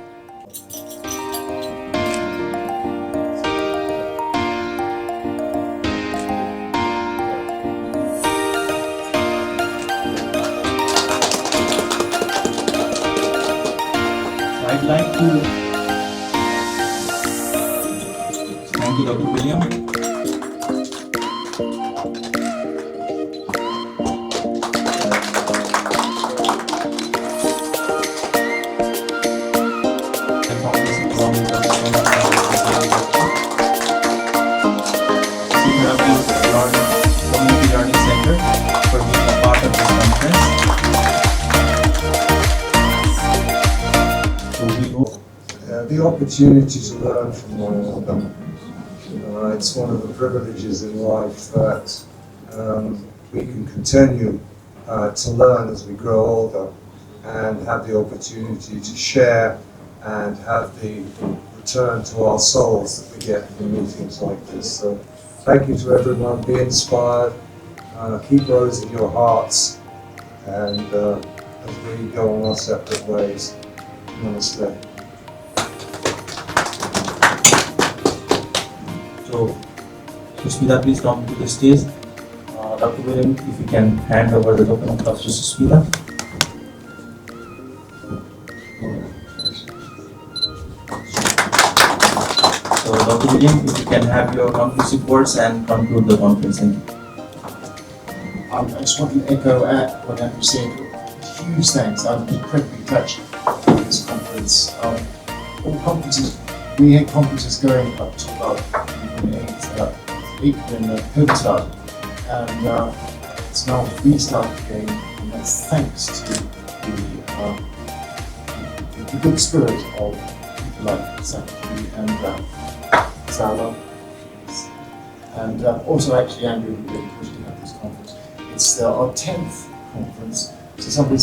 I'd like to thank you, Dr. William. Community Learning Center for being a part of this conference. So we hope the opportunity to learn from one another. It's one of the privileges in life that we can continue to learn as we grow older and have the opportunity to share and have the return to our souls that we get from meetings like this. So thank you to everyone. Be inspired. Keep Rose in your hearts. And as we go on our separate ways. Namaste. so. Sushmita, please come to the stage. Dr. William, if you can hand over the token of love to Sushmita. So, Dr. William, if you can have your conclusive words and conclude the conference. Thank you. I just want to echo what Andrew said. Huge thanks. I'm incredibly touched with this conference. All conferences, we had conferences going up to about April when COVID started, and it's now restarted again, and that's thanks to the good spirit of people like Sakri and Sala, and also actually Andrew who really pushed to have this conference. It's our 10th conference. So somebody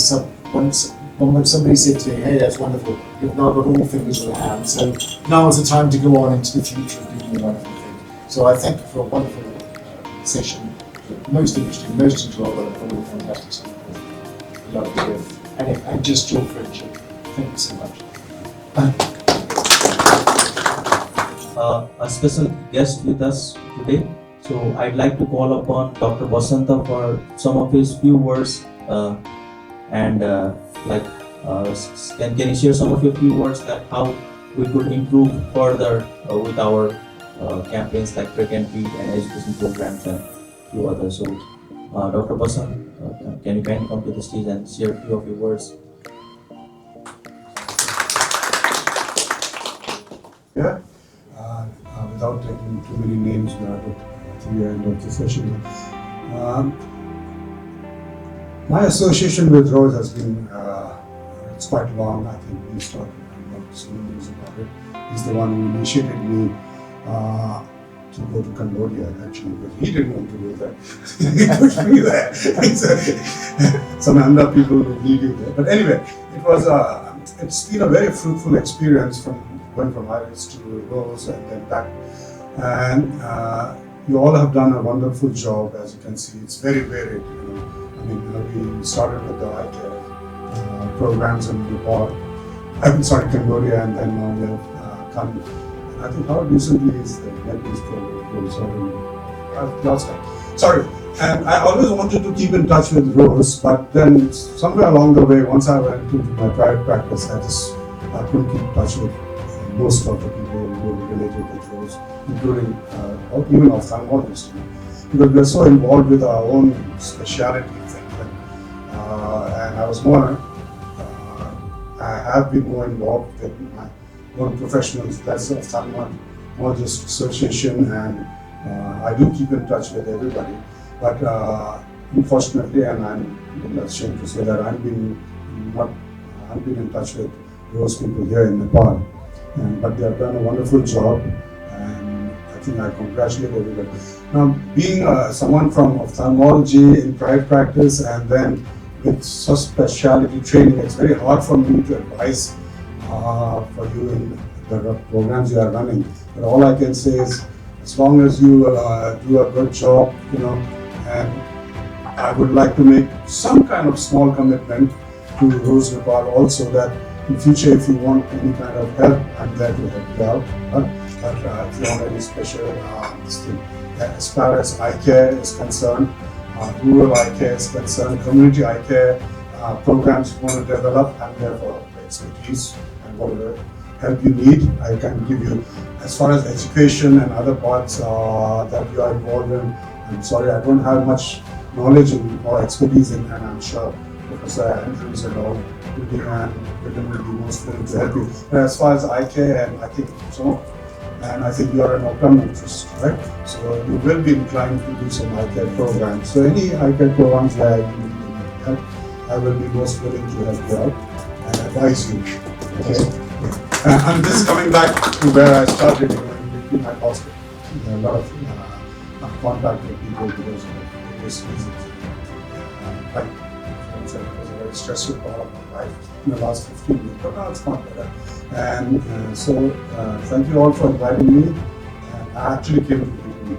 said to me, hey, that's wonderful, you've now got all fingers in the hand, so now is the time to go on into the future of doing a wonderful thing. So I thank you for a wonderful session, most interesting, most enjoyable, and all fantastic stuff. Lovely gift, and just your friendship. Thank you so much. A special guest with us today. So I'd like to call upon Dr. Basanta for some of his few words and can you share some of your few words that how we could improve further with our campaigns like Track and Treat and education programs and few others. So Dr. Basant, can you kindly come to the stage and share a few of your words? Yeah. without taking too many names, we are at the end of the session. My association with Rose has been it's quite long. I think we started about so many years about it. He's the one who initiated me to go to Cambodia actually, but he didn't want to go there. He pushed me there. He said, some Anda people will need you there. But anyway, it's been a very fruitful experience from going from Iris to Rose and then back. And you all have done a wonderful job, as you can see. It's very varied. I mean, we started with the ICARE programs in Nepal. Cambodia, and then now we have come. I think how recently is the Nepalese program? Last time. Sorry. And I always wanted to keep in touch with Rose, but then somewhere along the way, once I went into my private practice, I couldn't keep in touch with most of the people who were related with Rose, including even ophthalmologists. Because we are so involved with our own speciality thing. And I was more, I have been more involved with my own professionals, that's the Ophthalmologist Association, and I do keep in touch with everybody. But unfortunately, and I'm ashamed to say that I've been in touch with those people here in Nepal, but they have done a wonderful job, and I think I congratulate everybody. Now, being someone from ophthalmology in private practice and then with such specialty training, it's very hard for me to advise for you in the programs you are running. But all I can say is, as long as you do a good job, and I would like to make some kind of small commitment to Rose Nepal also, that in future if you want any kind of help, I'm there to help you out. But if you want any special as far as eye care is concerned, rural eye care is concerned, community eye care programs you want to develop, I'm there for expertise and whatever help you need, I can give you. As far as education and other parts that you are involved in, I'm sorry, I don't have much knowledge or expertise in, and I'm sure Professor Andrews and all will be most willing to help you. But as far as eye care, and I think I think you are an optometrist, right? So you will be inclined to do some eye care programs. So any eye care programs where you need help, I will be most willing to help you out and advise you. Okay. I'm just coming back to where I started in between my hospital. A lot of contact with people because of various reasons. Like I said, it was a very stressful part of my life in the last 15 years, but now it's not better. And so thank you all for inviting me. I actually came to meet you.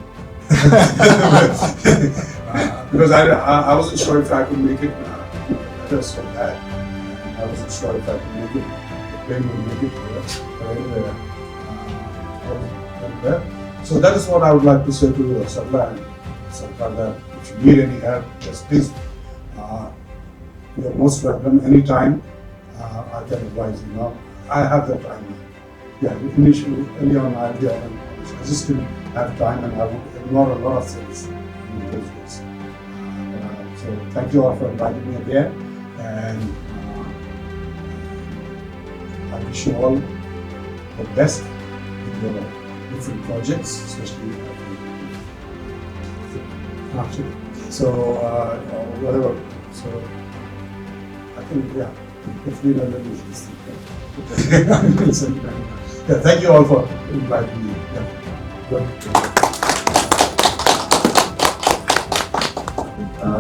Because I wasn't sure if I could make it. The weather so bad. I wasn't sure if I could make it. The plane would make it here. But anyway, I was there. So that is what I would like to say to Sarla and Sarkar, that if you need any help, just please, you are most welcome anytime. I can advise you now. I have the time. Yeah, initially, early on, I just didn't have time, and I would ignore a lot of things in those days. So thank you all for inviting me again, and I wish you all the best in your different projects, especially actually. So whatever. So I think hopefully that will be this thing. Yeah, thank you all for inviting me. Yeah. Good.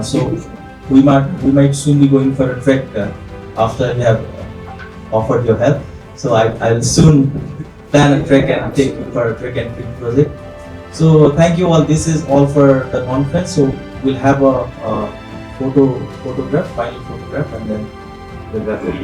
So we might soon be going for a trek after you have offered your help. So I'll soon plan a trek and take you for a trek and film project. So thank you all. This is all for the conference. So we'll have a final photograph, and then we'll wrap up.